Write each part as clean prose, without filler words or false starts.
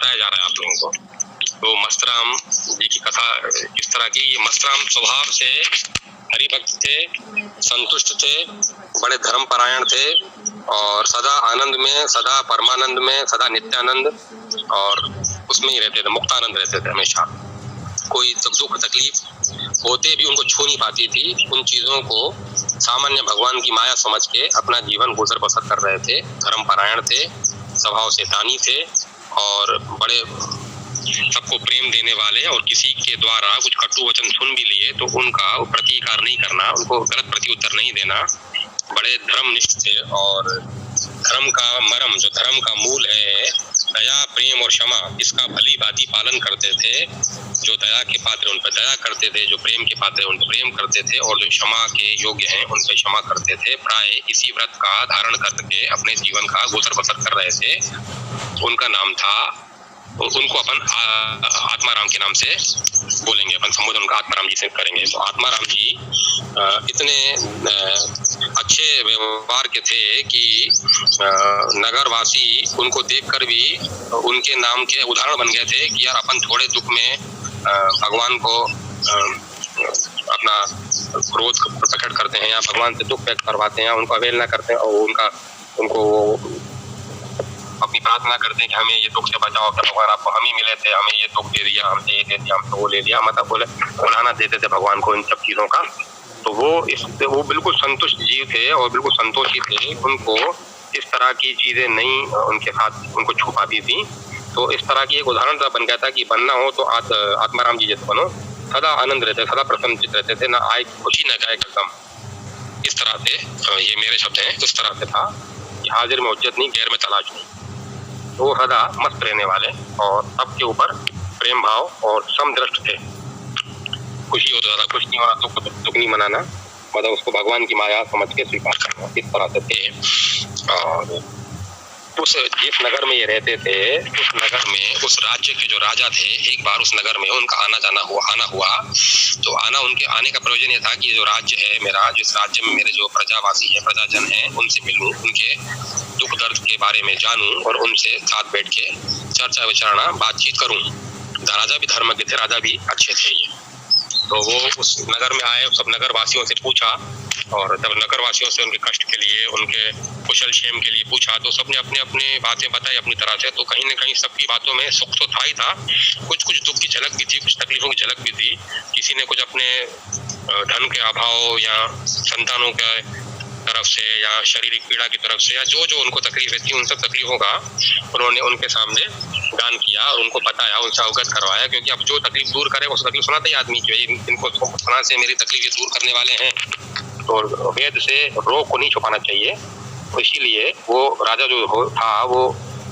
बताया जा रहा है आप लोगों को। तो मस्तराम जी की कथा इस तरह की। ये मस्तराम स्वभाव से हरिभक्त थे, संतुष्ट थे, बड़े धर्म परायण थे और सदा आनंद में, सदा परमानंद में, सदा नित्यानंद और उसमें ही रहते थे, मुक्तानंद रहते थे हमेशा। कोई दुख तकलीफ होते भी उनको छू नहीं पाती थी। उन चीजों को सामान्य भगवान की माया समझ के अपना जीवन गुजर बसर कर रहे थे। धर्म परायण थे, स्वभाव से दानी थे और बड़े सबको प्रेम देने वाले। और किसी के द्वारा कुछ कटु वचन सुन भी लिए तो उनका प्रतिकार नहीं करना, उनको गलत प्रत्युत्तर नहीं देना। बड़े धर्मनिष्ठ थे और धर्म का मर्म, जो धर्म का मूल है, दया, प्रेम और क्षमा, इसका भली भांति पालन करते थे। जो दया के पात्र उन पर दया करते थे, जो प्रेम के पात्र उन पर प्रेम करते थे और जो क्षमा के योग्य हैं उन पर क्षमा करते थे। प्राय इसी व्रत का धारण करके अपने जीवन का गुजर बसर कर रहे थे। उनका नाम था, उनको अपन आत्माराम के नाम से बोलेंगे, अपन संबोधन उनका आत्माराम जी से करेंगे। तो आत्माराम जी इतने अच्छे व्यवहार के थे कि नगरवासी उनको देखकर भी उनके नाम के उदाहरण बन गए थे कि यार अपन थोड़े दुख में भगवान को अपना क्रोध प्रकट करते हैं या भगवान से दुख व्यक्त करवाते हैं, उनको अवहेलना करते हैं और उनको अपनी प्रार्थना करते हैं कि हमें ये दुख से बचाओ, कि भगवान आपको हम ही मिले थे, हमें ये दुख दे दिया, हमसे ये दे दिया, हमसे वो ले दिया, मतलब बुलाना देते थे भगवान को इन सब चीजों का। तो वो बिल्कुल संतुष्ट जीव थे और बिल्कुल संतोषी थे। उनको इस तरह की चीजें नहीं उनके साथ उनको छू पाती थी। तो इस तरह की एक उदाहरण बन गया था कि बनना हो तो आत्माराम जी जैसे बनो। सदा आनंद रहते, सदा प्रसन्नचित रहते थे, ना आए खुशी न जाए गम। इस तरह से ये मेरे शब्द हैं, इस तरह से था कि हाजिर में उज्जत नहीं, गैर में तलाश नहीं। वो सदा मस्त रहने वाले और सबके ऊपर प्रेम भाव और समदृष्ट थे। खुशी हो तो ज्यादा खुश नहीं होना, दुख नहीं मनाना, मतलब उसको भगवान की माया समझ के स्वीकार करना, इस तरह से थे। और जिस नगर में ये रहते थे, उस नगर में उस राज्य के जो राजा थे, एक बार उस नगर में उनका आना हुआ। तो उनके आने का प्रयोजन ये था कि जो राज्य है मेरा, जिस राज्य में मेरे जो प्रजावासी है, प्रजाजन है, उनसे मिलूं, उनके दुख दर्द के बारे में जानूं और उनसे साथ बैठ के चर्चा विचारणा बातचीत करूं। राजा भी धर्मज्ञ थे, राजा भी अच्छे थे। ये तो वो उस नगर में आए, सब नगर वासियों से पूछा और जब नगर वासियों से उनके कष्ट के लिए, उनके कुशल क्षेम के लिए पूछा तो सबने अपने अपने बातें बताई अपनी तरह से। तो कहीं न कहीं सबकी बातों में सुख तो था ही था, कुछ दुख की झलक भी थी, कुछ तकलीफों की झलक भी थी। किसी ने कुछ अपने धन के अभाव या संतानों के तरफ से या शारीरिक पीड़ा की तरफ से या जो उनको तकलीफें थी, उन सब तकलीफों का उन्होंने उनके सामने गान किया और उनको बताया, उनसे अवगत करवाया। क्योंकि अब जो तकलीफ दूर करे उस तकलीफ सुनाता ही आदमी की इनको सुना से मेरी तकलीफ ये दूर करने वाले हैं। तो वेद से रोग को नहीं छुपाना चाहिए। तो इसीलिए वो राजा जो था वो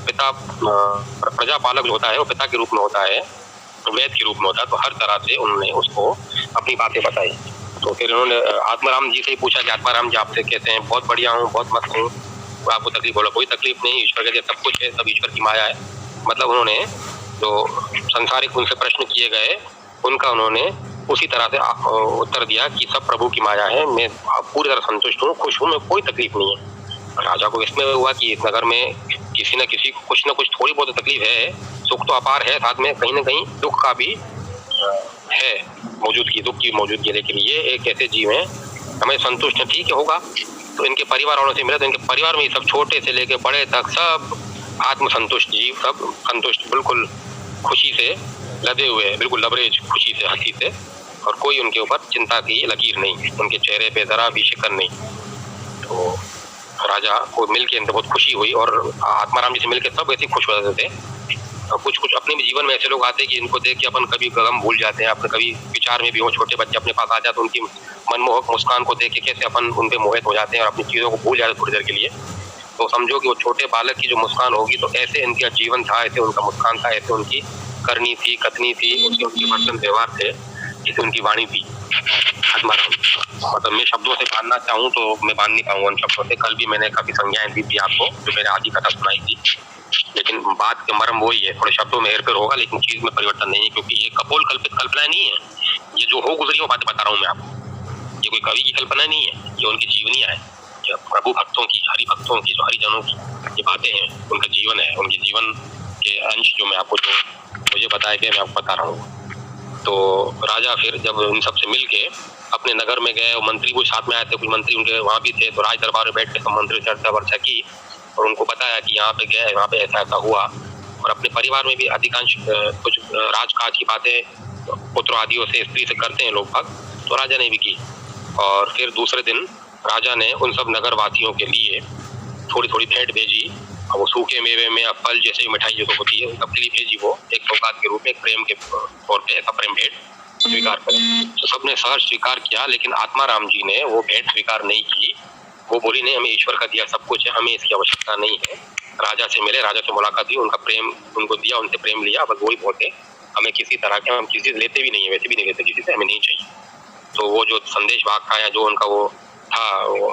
पिता, प्रजापालक जो होता है वो पिता के रूप में होता है, वेद के रूप में होता है। तो हर तरह से उन्होंने उसको अपनी बातें बताई। तो फिर उन्होंने आत्माराम जी से ही पूछा कि आत्माराम जी आपसे कहते हैं बहुत बढ़िया हूँ, बहुत मस्त हूँ, आपको तकलीफ बोला कोई तकलीफ नहीं, ईश्वर के लिए सब कुछ है, सब ईश्वर की माया है। मतलब उन्होंने जो संसारिक उनसे प्रश्न किए गए उनका उन्होंने उसी तरह से उत्तर दिया कि सब प्रभु की माया है, मैं पूरी तरह संतुष्ट हूँ, खुश हूँ, मैं कोई तकलीफ नहीं है। राजा को इसमें हुआ कि इस नगर में किसी न किसी को कुछ न कुछ थोड़ी बहुत तकलीफ है, सुख तो अपार है, साथ में कहीं न कहीं दुख का भी है मौजूदगी, दुख की मौजूदगी। लेकिन ये एक ऐसे जीव हैं, हमें संतुष्ट ठीक है होगा। तो इनके परिवार वालों से मिले तो इनके परिवार में सब छोटे से लेके बड़े तक सब आत्मसंतुष्ट जीव, सब संतुष्ट, बिल्कुल खुशी से लदे हुए, बिल्कुल लबरेज खुशी से, हंसी से, और कोई उनके ऊपर चिंता की लकीर नहीं, उनके चेहरे पे जरा भी शिकन नहीं। तो राजा को मिलके बहुत खुशी हुई और आत्माराम जी से मिलके सब ऐसे खुश हो जाते थे। कुछ अपने भी जीवन में ऐसे लोग आते हैं कि इनको देख के अपन कभी गम भूल जाते हैं, अपने कभी विचार में भी हो, छोटे बच्चे अपने पास आ जाते हैं, उनकी मनमोहक मुस्कान को देख के कैसे अपन उन पे मोहित हो जाते हैं और अपनी चीजों को भूल जाते हैं थोड़ी देर के लिए। तो समझो कि वो छोटे बालक की जो मुस्कान होगी, तो ऐसे इनका जीवन था, ऐसे उनका मुस्कान था, ऐसे उनकी करनी थी, कथनी थी, उनके वर्तन व्यवहार थे, जैसे उनकी वाणी थी। मतलब मैं शब्दों से बांधना चाहूँ तो मैं बांध नहीं पाऊंगा उन शब्दों से। कल भी मैंने काफी संज्ञाएं दी थी आपको, जो मैंने आधी कथा सुनाई थी, लेकिन बात के मर्म वही है, थोड़े शब्दों में हेरफेर होगा लेकिन चीज में परिवर्तन नहीं है। क्योंकि ये कपोल कल्पित कल्पना नहीं है, ये जो हो गुजरी वो बातें बता रहा हूँ मैं आपको। ये कोई कवि की कल्पना नहीं है, ये उनकी जीवनियां है, प्रभु भक्तों की, हरि भक्तों की, जो हरिजनों की ये बातें हैं, उनका जीवन है, उनके जीवन के अंश जो मैं आपको जो मुझे बताया गया मैं आपको बता रहा हूँ। तो राजा फिर जब उन सबसे मिल के अपने नगर में गए, मंत्री वो साथ में आए थे, कुछ मंत्री उनके वहाँ भी थे, तो राज दरबार में बैठ के सब मंत्री चर्चा वर्चा की और उनको बताया कि यहाँ पे गए, वहाँ पे ऐसा ऐसा हुआ। और अपने परिवार में भी अधिकांश कुछ राजकाज की बातें पुत्र आदियों से, स्त्री से करते हैं लोग भाग, तो राजा ने भी की। और फिर दूसरे दिन राजा ने उन सब नगर वासियों के लिए थोड़ी थोड़ी भेंट भेजी। वो सूखे मेवे में या फल जैसे मिठाई जो होती है उन सबके लिए भेजी, वो एक सौगात के रूप में, एक प्रेम के तौर पे ऐसा प्रेम भेंट स्वीकार करें। तो सबने सहर्ष स्वीकार किया, लेकिन आत्माराम जी ने वो भेंट स्वीकार नहीं की। वो बोली नहीं, हमें ईश्वर का दिया सब कुछ है, हमें इसकी आवश्यकता नहीं है। राजा से मिले, राजा से मुलाकात हुई, उनका प्रेम उनको दिया, उनसे प्रेम लिया, बस वही बहुत है। हमें किसी तरह के, हम किसी से लेते भी नहीं है, वैसे भी नहीं लेते किसी से, हमें नहीं चाहिए। तो वो जो संदेश भाग था या जो उनका वो था, वो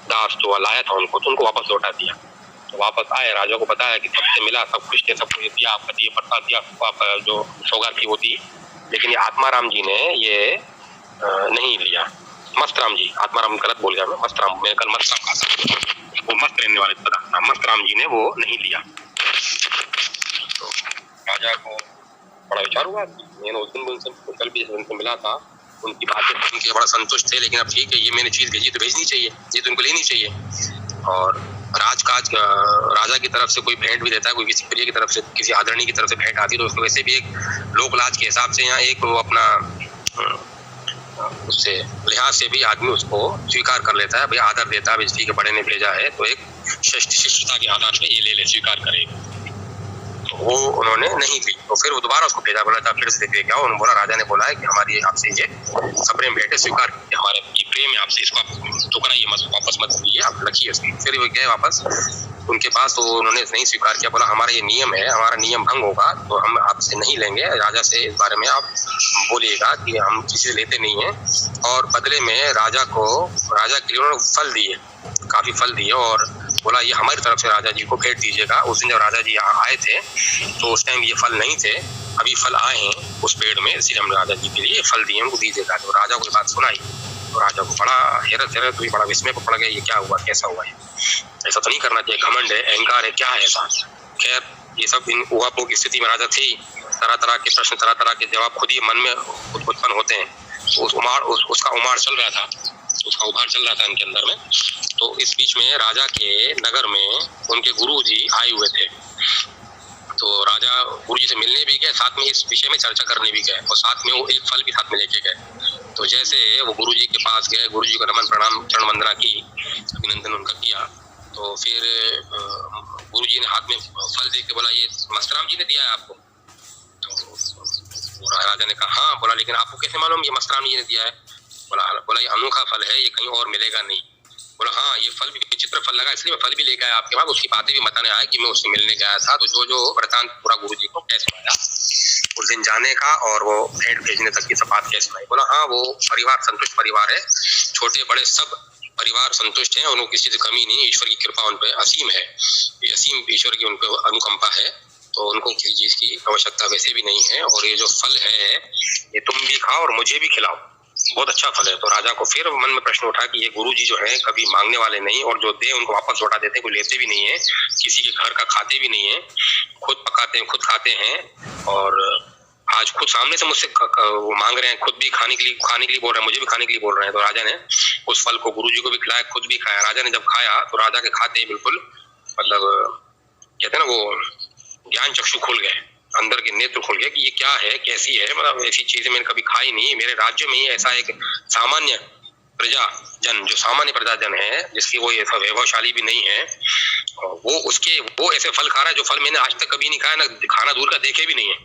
दास जो लाया था उनको, तो उनको वापस लौटा दिया। तो वापस आए, राजा को बताया कि सबसे मिला, सब कुछ थे, सबको दिया, आपका दिए प्रसाद दिया, आपका जो सौगात थी वो दी। लेकिन ये आत्माराम जी ने ये नहीं लिया। मस्तराम जी, आत्माराम गलत बोल गया मैं, मस्तराम, मैं कल मस्तराम कहा था, वो मस्त रहने वाले पता, मस्तराम जी ने वो नहीं लिया। तो राजा को बड़ा विचार हुआ। मैंने उस दिन उनसे कल भी उनसे मिला था, उनकी बातें सुन के बड़ा संतुष्ट थे, लेकिन अब ठीक है, ये मैंने चीज भेजी तो भेजनी चाहिए, ये तो उनको लेनी चाहिए। और राजकाज राजा की तरफ से कोई भेंट भी देता है, कोई किसी प्रिय की तरफ से, किसी आदरणीय की तरफ से भेंट आती है, तो उसको वैसे भी एक लोक लाज के हिसाब से, यहाँ एक वो अपना उससे लिहाज से भी आदमी उसको स्वीकार कर लेता है, भाई आदर देता है, ठीक है बड़े ने भेजा है तो एक शिष्टता के आधार पे ये ले ले, स्वीकार करेगा। तो वो उन्होंने नहीं दी, तो फिर वो दोबारा उसको भेजा, बोला था फिर से देख क्या। उन्होंने बोला, राजा ने बोला है कि हमारी आपसे ये सप्रेम भेंट है, स्वीकार कीजिए, हमारे ये प्रेम है आपसे, इसको आप टुकराइए मत, वापस मत कीजिए, आप रखिए उसको। फिर वो गए वापस उनके पास, तो उन्होंने नहीं स्वीकार किया, बोला हमारा ये नियम है, हमारा नियम भंग होगा तो हम आपसे नहीं लेंगे, राजा से इस बारे में आप बोलिएगा कि हम किसी से लेते नहीं हैं। और बदले में राजा के लिए उन्होंने फल दिए, काफी फल दिए, और बोला ये हमारी तरफ से राजा जी को भेंट दीजिएगा। उस दिन जब राजा जी यहाँ आए थे तो उस टाइम ये फल नहीं थे, अभी फल आए हैं उस पेड़ में, इसलिए हमने राजा जी के लिए फल दिए, उनको दीजिएगा। तो राजा को ये बात सुनाई, तो राजा को बड़ा हैरत हुई, बड़ा विस्मय को पड़ गया, ये क्या हुआ, कैसा हुआ, ऐसा तो नहीं करना चाहिए, घमंड है, अहंकार है, क्या है ऐसा। खैर ये सब इन ऊहापोह की स्थिति में राजा थी, तरह तरह के प्रश्न, तरह तरह के जवाब खुद ही मन में उत्पन्न होते हैं। तो उसका उमार चल रहा था, उसका उभार चल रहा था इनके अंदर में। तो इस बीच में राजा के नगर में उनके गुरुजी आए हुए थे, तो राजा गुरुजी से मिलने भी गए, साथ में इस विषय में चर्चा करने भी गए, और साथ में वो एक फल भी साथ में लेके गए। तो जैसे वो गुरुजी के पास गए, गुरुजी को नमन प्रणाम चरण वंदना की, अभिनंदन उनका किया, तो फिर गुरुजी ने हाथ में फल दे के बोला, ये मस्तराम जी ने दिया है आपको? तो राजा ने कहा हाँ। बोला लेकिन आपको कैसे मालूम ये मस्तराम जी ने दिया है? बोला ये अनोखा फल है, ये कहीं और मिलेगा नहीं। बोला हाँ, ये फल भी विचित्र फल लगा, इसलिए मैं फल भी लेकर आया आपके पास, उसकी बातें भी बताने आया कि मैं उससे मिलने गया था। तो जो वृतांत पूरा गुरुजी को कैसे सुनाया उस दिन जाने का, और वो भेंट भेजने तक की सब बात कैसे सुनाई। बोला हाँ, वो परिवार संतुष्ट परिवार है, छोटे बड़े सब परिवार संतुष्ट हैं, उनको किसी से कमी नहीं, ईश्वर की कृपा उन पर असीम है, असीम ईश्वर की उन पर अनुकंपा है, तो उनको किसी चीज की आवश्यकता वैसे भी नहीं है। और ये जो फल है ये तुम भी खाओ और मुझे भी खिलाओ, बहुत अच्छा फल है। तो राजा को फिर मन में प्रश्न उठा कि ये गुरुजी जो है कभी मांगने वाले नहीं, और जो दे उनको वापस लौटा देते हैं, कोई लेते भी नहीं है, किसी के घर का खाते भी नहीं है, खुद पकाते हैं, खुद खाते हैं, और आज खुद सामने से मुझसे वो मांग रहे हैं, खुद भी खाने के लिए बोल रहे हैं, मुझे भी खाने के लिए बोल रहे हैं। तो राजा ने उस फल को गुरुजी को भी खिलाया, खुद भी खाया। राजा ने जब खाया तो राजा के खाते ही बिल्कुल मतलब कहते हैं ना, वो ज्ञान चक्षु खुल गए, अंदर के नेत्र खुल गए कि ये क्या है, कैसी है, मतलब ऐसी चीजें मैंने कभी खाई नहीं। मेरे राज्य में ही ऐसा एक सामान्य प्रजाजन, जो सामान्य प्रजाजन है, जिसकी वो ऐसा वैभवशाली भी नहीं है, वो ऐसे फल खा रहा है जो फल मैंने आज तक कभी नहीं खाया, ना खाना दूर का देखे भी नहीं है।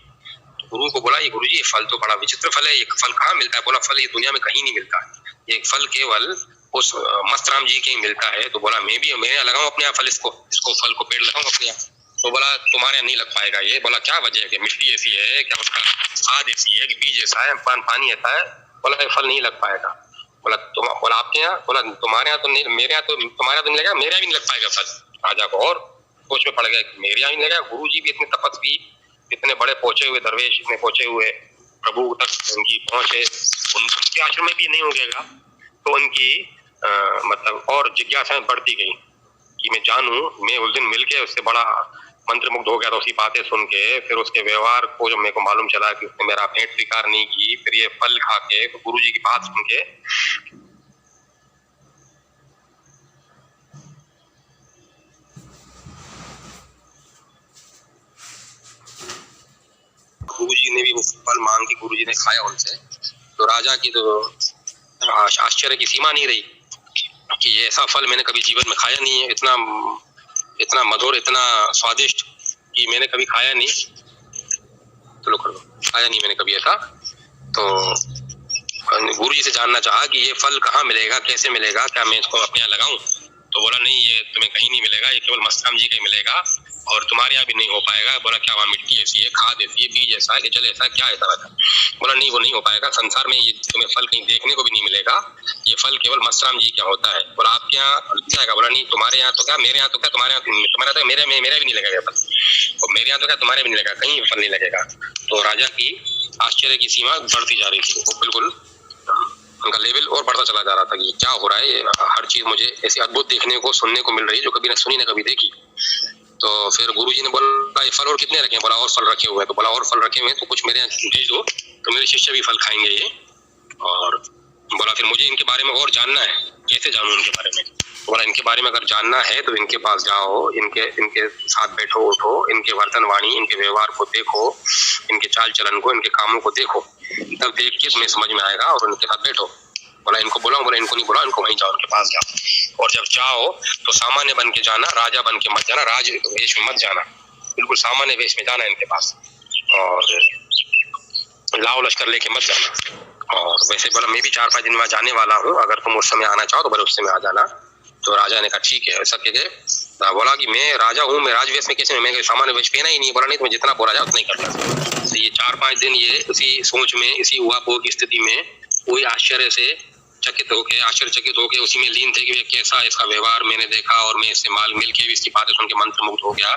तो गुरु को बोला, ये गुरुजी ये फल तो बड़ा विचित्र फल है, ये फल कहाँ मिलता है? बोला फल ये दुनिया में कहीं नहीं मिलता, ये फल केवल उस मस्तराम जी के ही मिलता है। तो बोला मैं लगाऊं अपने यहाँ फल, इसको फल को पेड़ लगाऊं अपने यहाँ? तो बोला तुम्हारे यहाँ नहीं लग पाएगा ये। बोला क्या वजह है? कि मिट्टी ऐसी है, क्या उसका खाद ऐसी है, कि बीज ऐसा है, पानी ऐसा है? बोला ये फल नहीं लग पाएगा। बोला आपके यहाँ? बोला तुम्हारे यहाँ तो नहीं, मेरे यहाँ तो, तुम्हारे यहाँ तो नहीं लगेगा, मेरे यहाँ भी नहीं लग पाएगा फल। राजा को और सोच में पड़ गया कि मेरे यहाँ भी नहीं लगेगा, गुरु जी भी इतने तपस्वी, इतने बड़े पहुंचे हुए दरवेश, इतने पहुंचे हुए प्रभु तक उनकी पहुंच है, उनके आश्रम में भी नहीं हो गएगा। तो उनकी मतलब और जिज्ञासाएं बढ़ती गई कि मैं जानूं, मैं उस दिन मिलके उससे बड़ा मंत्र मुग्ध हो गया था उसकी बातें सुन के। फिर उसके व्यवहार को जब मेरे को मालूम चला कि उसने मेरा भेंट स्वीकार नहीं की, फिर ये फल खा के, तो गुरु जी की बात सुन के गुरु जी ने भी वो फल मांग के गुरु जी ने खाया उनसे। तो राजा की तो आश्चर्य की सीमा नहीं रही कि ये ऐसा फल मैंने कभी जीवन में खाया नहीं है, इतना इतना मधुर, इतना स्वादिष्ट कि मैंने कभी खाया नहीं। तो लोग खाया नहीं मैंने कभी ऐसा। तो गुरु जी से जानना चाहा कि ये फल कहाँ मिलेगा, कैसे मिलेगा, क्या मैं इसको अपने यहाँ लगाऊं? तो बोला नहीं, ये तुम्हें कहीं नहीं मिलेगा, ये केवल मस्तराम जी का ही मिलेगा और तुम्हारे यहाँ भी नहीं हो पाएगा। बोला क्या वहाँ मिट्टी ऐसी है, खाद ऐसी है, बीज ऐसा है कि जल ऐसा है, क्या ऐसा रहता? बोला नहीं, वो नहीं हो पाएगा, संसार में ये तुम्हें फल कहीं देखने को भी नहीं मिलेगा, ये फल केवल मस्तराम जी क्या होता है। बोला आपके यहाँ क्या है? बोला नहीं, तुम्हारे यहाँ तो क्या, मेरे यहाँ तो क्या, तुम्हारे यहाँ, तुम्हारा तो मेरा भी नहीं लगेगा फल, और मेरे यहाँ तो क्या, तुम्हारे भी नहीं लगेगा, कहीं फल नहीं लगेगा। तो राजा की आश्चर्य की सीमा बढ़ती जा रही थी, वो बिल्कुल उनका लेवल और बढ़ता चला जा रहा था कि क्या हो रहा है, हर चीज मुझे ऐसी अद्भुत देखने को, सुनने को मिल रही है जो कभी न सुनी न कभी देखी। तो फिर गुरुजी ने बोला ये फल और कितने रखे हैं? बोला और फल रखे हुए हैं। तो बोला और फल रखे हुए हैं तो कुछ मेरे यहाँ भेज दो, तो मेरे शिष्य भी फल खाएंगे ये। और बोला फिर मुझे इनके बारे में और जानना है, कैसे जानूं इनके बारे में? तो बोला इनके बारे में अगर जानना है तो इनके पास जाओ, इनके साथ बैठो उठो, इनके वर्तन वाणी, इनके व्यवहार को देखो, इनके चाल चलन को, इनके कामों को देखो, तब देख के तुम्हें समझ में आएगा और उनके साथ बैठो। बोला इनको बोला? बोला इनको नहीं बोला, इनको वहीं जाओ, उनके पास जाओ, और जब जाओ तो सामान्य बन के जाना, राजा बन के मत जाना, राज वेश में मत जाना, बिल्कुल सामान्य वेश में जाना इनके पास, और लाव लश्कर लेके मत जाना। और वैसे बोला मैं भी 4-5 दिन में जाने वाला हूँ, अगर तुम उस समय आना चाहो तो बोले उस समय आ जाना। तो राजा ने कहा ठीक है। ऐसा कह बोला कि मैं राजा हूँ, मैं राजवेश में कैसे, मैं सामान्य वेश पहना ही नहीं। बोला नहीं, तुम्हें जितना बोला जाए उतना ही करना। तो ये 4-5 दिन ये उसी सोच में, इसी उहापोह की स्थिति में, कोई आश्चर्य से आश्चर्यचकित होके उसी में लीन थे कि कैसा इसका व्यवहार मैंने देखा, और मैं इससे मिल के भी इसकी बातें सुन के मंत्र मुग्ध हो गया,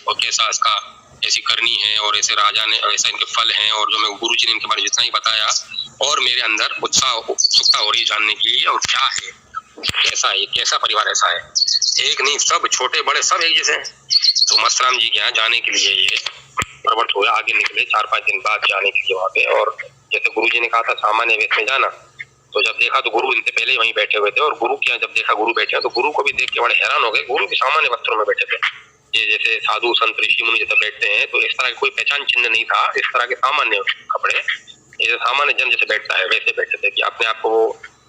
और कैसा इसका ऐसी करनी है, और ऐसे राजा ने ऐसा इनके फल हैं, और जो मैं गुरु जी ने इनके बारे में जितना ही बताया, और मेरे अंदर उत्सुकता हो रही जानने की, और क्या है, कैसा है, कैसा परिवार ऐसा है, एक नहीं सब, छोटे बड़े सब एक जैसे हैं। तो मस्तराम जी के यहाँ जाने के लिए ये प्रवृत्त हुआ, आगे निकले 4-5 दिन बाद जाने के लिए वहाँ पे। और जैसे गुरु जी ने कहा था सामान्य वेश में जाना, तो जब देखा तो गुरु इनसे पहले ही वहीं बैठे हुए थे, और गुरु के यहाँ जब देखा गुरु बैठे हैं तो गुरु को भी देख के बड़े हैरान हो गए। गुरु के सामान्य वस्त्रों में बैठे थे, ये जैसे साधु संत ऋषि मुनि जैसे बैठते हैं, तो इस तरह कोई पहचान चिन्ह नहीं था, इस तरह के सामान्य कपड़े, ये सामान्य जन जैसे बैठता है वैसे बैठे थे, कि अपने आप को वो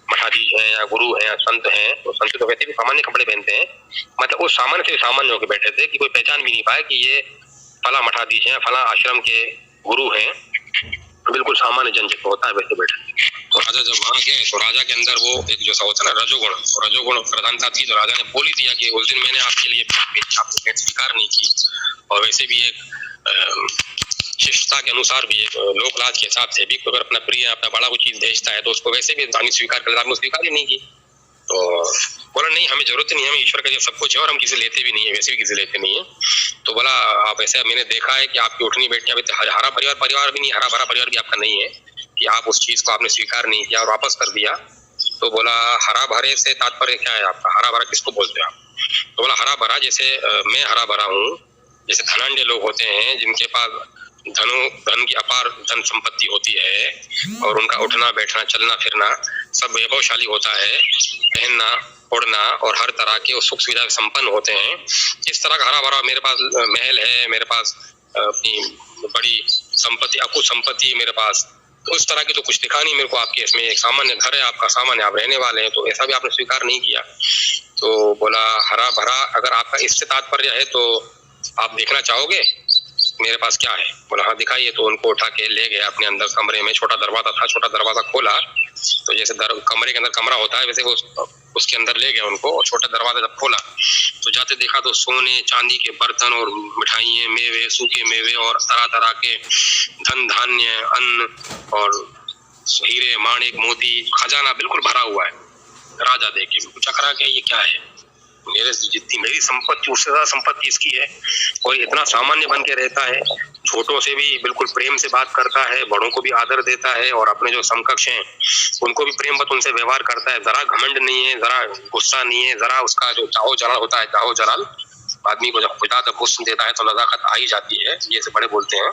मठाधीश हैं या गुरु हैं या संत हैं। तो संत तो वैसे भी सामान्य कपड़े पहनते हैं, मतलब वो सामान्य से सामान्य होकर बैठे थे कि कोई पहचान भी नहीं पाए कि ये फला मठाधीश हैं, फला आश्रम के गुरु हैं, बिल्कुल सामान्य जन जैसे होता है वैसे बैठे। तो राजा जब वहां गए तो राजा के अंदर वो एक जैसा होता है ना रजोगुण प्रधानता थी। तो राजा ने बोल ही दिया कि उस दिन मैंने आपके लिए आपको भेंट स्वीकार नहीं की, और वैसे भी एक शिष्टता के अनुसार भी, एक लोक लाज के हिसाब से भी, अगर अपना प्रिय अपना बड़ा कोई चीज भेजता है तो उसको वैसे भी वाणी स्वीकार कर, आपने स्वीकार ही नहीं की। तो बोला नहीं, हमें जरूरत नहीं है, हमें ईश्वर का जो सब कुछ है, और हम किसी लेते भी नहीं है, वैसे भी किसी लेते नहीं है। तो बोला आप ऐसा, मैंने देखा है कि आपकी उठनी बैठनी, अभी हरा परिवार भी नहीं, हरा भरा परिवार भी आपका नहीं है, कि आप उस चीज को आपने स्वीकार नहीं किया और वापस कर दिया। तो बोला हरा भरे से तात्पर्य क्या है आपका, हरा भरा किसको बोलते हैं आप? तो बोला हरा भरा जैसे मैं हरा भरा हूँ, जैसे धनाढ्य लोग होते हैं जिनके पास धन की अपार धन संपत्ति होती है, और उनका उठना बैठना चलना फिरना सब वैभवशाली होता है, पहनना ओढ़ना और हर तरह के सुख सुविधा संपन्न होते हैं, इस तरह का हरा भरा मेरे पास महल है, मेरे पास अपनी बड़ी संपत्ति, अकुत संपत्ति मेरे पास, तो उस तरह की तो कुछ दिखा नहीं मेरे को आपके इसमें, एक सामान्य घर है आपका, सामान्य आप रहने वाले हैं, तो ऐसा भी आपने स्वीकार नहीं किया। तो बोला हरा भरा अगर आपका इससे तात्पर्य है तो आप देखना चाहोगे मेरे पास क्या है? बोला हाँ दिखाइए। तो उनको उठा के ले गए अपने अंदर कमरे में, छोटा दरवाजा था, छोटा दरवाजा खोला, तो जैसे कमरे के अंदर कमरा होता है वैसे वो उसके अंदर ले गए उनको, और छोटा दरवाजा जब खोला तो जाते देखा तो सोने चांदी के बर्तन और मिठाइयाँ, मेवे, सूखे मेवे और तरह तरह के धन धान्य, अन्न और हीरे माणिक मोती, खजाना बिल्कुल भरा हुआ है। राजा देखे चकरा के ये क्या है, मेरे जितनी मेरी संपत्ति उससे ज्यादा संपत्ति इसकी है, और इतना सामान्य बन के रहता है, छोटों से भी बिल्कुल प्रेम से बात करता है, बड़ों को भी आदर देता है, और अपने जो समकक्ष हैं उनको भी प्रेम बत उनसे व्यवहार करता है, जरा घमंड नहीं है, जरा गुस्सा नहीं है, जरा उसका जो चाहो जलाल होता है, चाहो जलाल आदमी को जब खुदा तक हुस्न देता है तो नज़ाकत आ ही जाती है, ये से बड़े बोलते हैं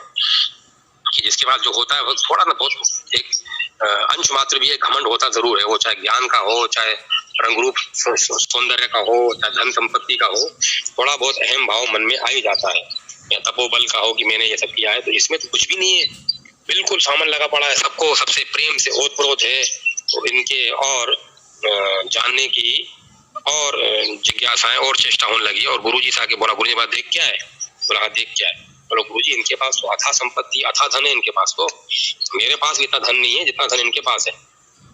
कि जिसके पास जो होता है वो थोड़ा ना बहुत एक अंश मात्र भी एक घमंड होता जरूर है, वो चाहे ज्ञान का हो, चाहे रंग रूप सौंदर्य का हो, चाहे धन संपत्ति का हो, थोड़ा बहुत अहम भाव मन में आ ही जाता है, या तपोबल का हो कि मैंने ये सब किया है। तो इसमें तो कुछ भी नहीं है, बिल्कुल सामन लगा पड़ा है, सबको सबसे प्रेम से ओत प्रोत है। तो इनके और जानने की और जिज्ञासाएं और चेष्टा होने लगी। और गुरुजी से आके बोला, गुरुजी बात देख क्या है? बोला हाँ देख क्या है? बोलो गुरुजी इनके पास तो अथा संपत्ति अथा धन है इनके पास, तो मेरे पास भी इतना धन नहीं है जितना धन इनके पास है।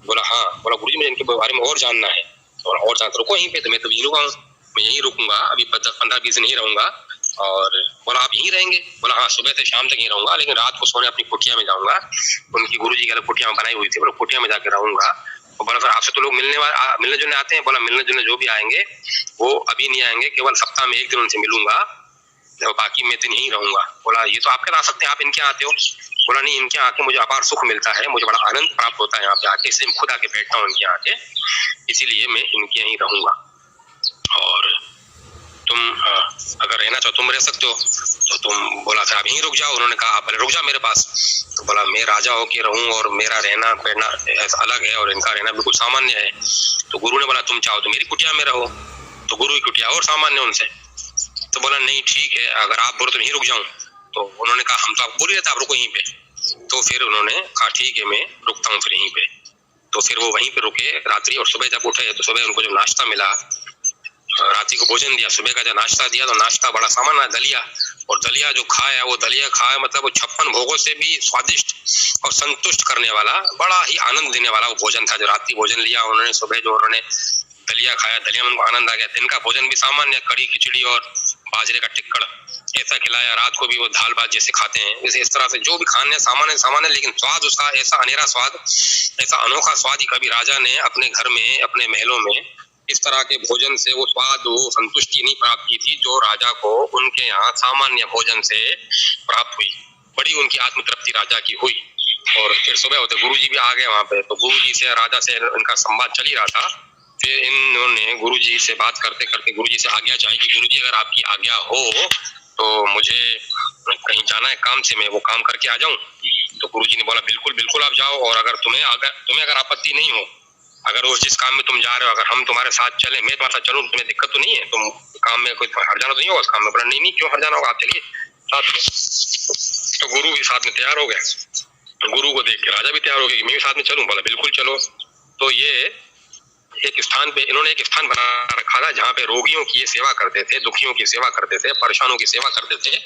बोला हाँ। बोला गुरुजी मुझे इनके बारे में और जानना है। और जानते रुको यहीं पे, तो मैं तो यहीं रुका हूँ, मैं यहीं रुकूंगा, अभी 15-20 दिन ही रहूंगा। और बोला आप यहीं रहेंगे? बोला हाँ सुबह से शाम तक यहीं रहूंगा, लेकिन रात को सोने अपनी कुटिया में जाऊंगा। उनकी गुरुजी की अलग कुटिया बनाई हुई थी, बोला कुटिया में जाके रहूंगा। और बोला सर आपसे तो लोग मिलने जुलने आते हैं? बोला मिलने जुलने जो भी आएंगे वो अभी नहीं आएंगे, केवल सप्ताह में 1 दिन उनसे मिलूंगा, बाकी मैं दिन यहीं रहूंगा। बोला ये तो आपके आ सकते हैं, आप इनके आते हो? बोला नहीं, इनके आके मुझे अपार सुख मिलता है, मुझे बड़ा आनंद प्राप्त होता है यहाँ पे आके, इसलिए खुद आके बैठता हूँ इनके आके, इसीलिए मैं इनके यहीं रहूंगा। और तुम अगर रहना चाहो तुम रह सकते हो। तो तुम बोला था आप यहीं रुक जाओ। उन्होंने कहा आप रुक जाओ मेरे पास। तो बोला मैं राजा होके रहूं और मेरा रहना बैठना अलग है और इनका रहना बिल्कुल सामान्य है। तो गुरु ने बोला तुम चाहो तो मेरी कुटिया में रहो। तो गुरु की कुटिया और सामान्य उनसे। तो बोला नहीं ठीक है, अगर आप बोलो तो यहीं रुक जाऊं। तो उन्होंने कहा हम तो आपको बोल रहे थे आप रुको यहीं पे। तो फिर उन्होंने कहा ठीक है मैं रुकता हूँ फिर यहीं पे। तो फिर वो वहीं पे रुके रात्रि। और सुबह जब उठे तो सुबह उनको जो नाश्ता मिला, रात्रि को भोजन दिया, सुबह का जो नाश्ता दिया, तो नाश्ता बड़ा सामान्य दलिया। और दलिया जो खाया वो दलिया खाया मतलब वो 56 भोगों से भी स्वादिष्ट और संतुष्ट करने वाला, बड़ा ही आनंद देने वाला वो भोजन था जो रात्रि भोजन लिया उन्होंने। सुबह जो उन्होंने दलिया खाया, दलिया में उनको आनंद आ गया। दिन का भोजन भी सामान्य, कड़ी खिचड़ी और बाजरे का टिक्कड़ ऐसा खिलाया। रात को भी वो दाल भात जैसे खाते हैं, जैसे इस तरह से जो भी खाने सामान्य, लेकिन स्वाद उसका ऐसा अनेरा स्वाद, ऐसा अनोखा स्वाद ही कभी राजा ने अपने घर में, अपने महलों में इस तरह के भोजन से वो स्वाद, वो संतुष्टि नहीं प्राप्त की थी जो राजा को उनके यहाँ सामान्य भोजन से प्राप्त हुई। बड़ी उनकी आत्म तृप्ति राजा की हुई। और फिर सुबह होते गुरुजी भी आ गए वहां पे। तो गुरुजी से राजा से इनका संवाद चल ही रहा था। फिर इन्होंने गुरुजी से बात करते करते गुरुजी से आज्ञा चाही कि गुरुजी अगर आपकी आज्ञा हो तो मुझे कहीं जाना है काम से, मैं वो काम करके आ जाऊं। तो गुरुजी ने बोला बिल्कुल बिल्कुल आप जाओ। और अगर तुम्हें अगर आपत्ति नहीं हो, अगर वो जिस काम में तुम जा रहे हो अगर हम तुम्हारे साथ चले, मैं तुम्हारे साथ चलूं, तुम्हें दिक्कत तो नहीं है? तुम काम में कोई हर जाना तो नहीं होगा उस काम में? बोला नहीं क्यों हर जाना होगा, आप चलिए साथ में। तो गुरु भी साथ में तैयार हो गए। गुरु को देख के राजा भी तैयार हो गया कि मैं भी साथ में चलूं। बोला बिल्कुल चलो। तो ये एक स्थान पे इन्होंने एक स्थान बना रखा था जहाँ पे रोगियों की ये सेवा करते थे, दुखियों की सेवा करते थे, परेशानों की सेवा करते थे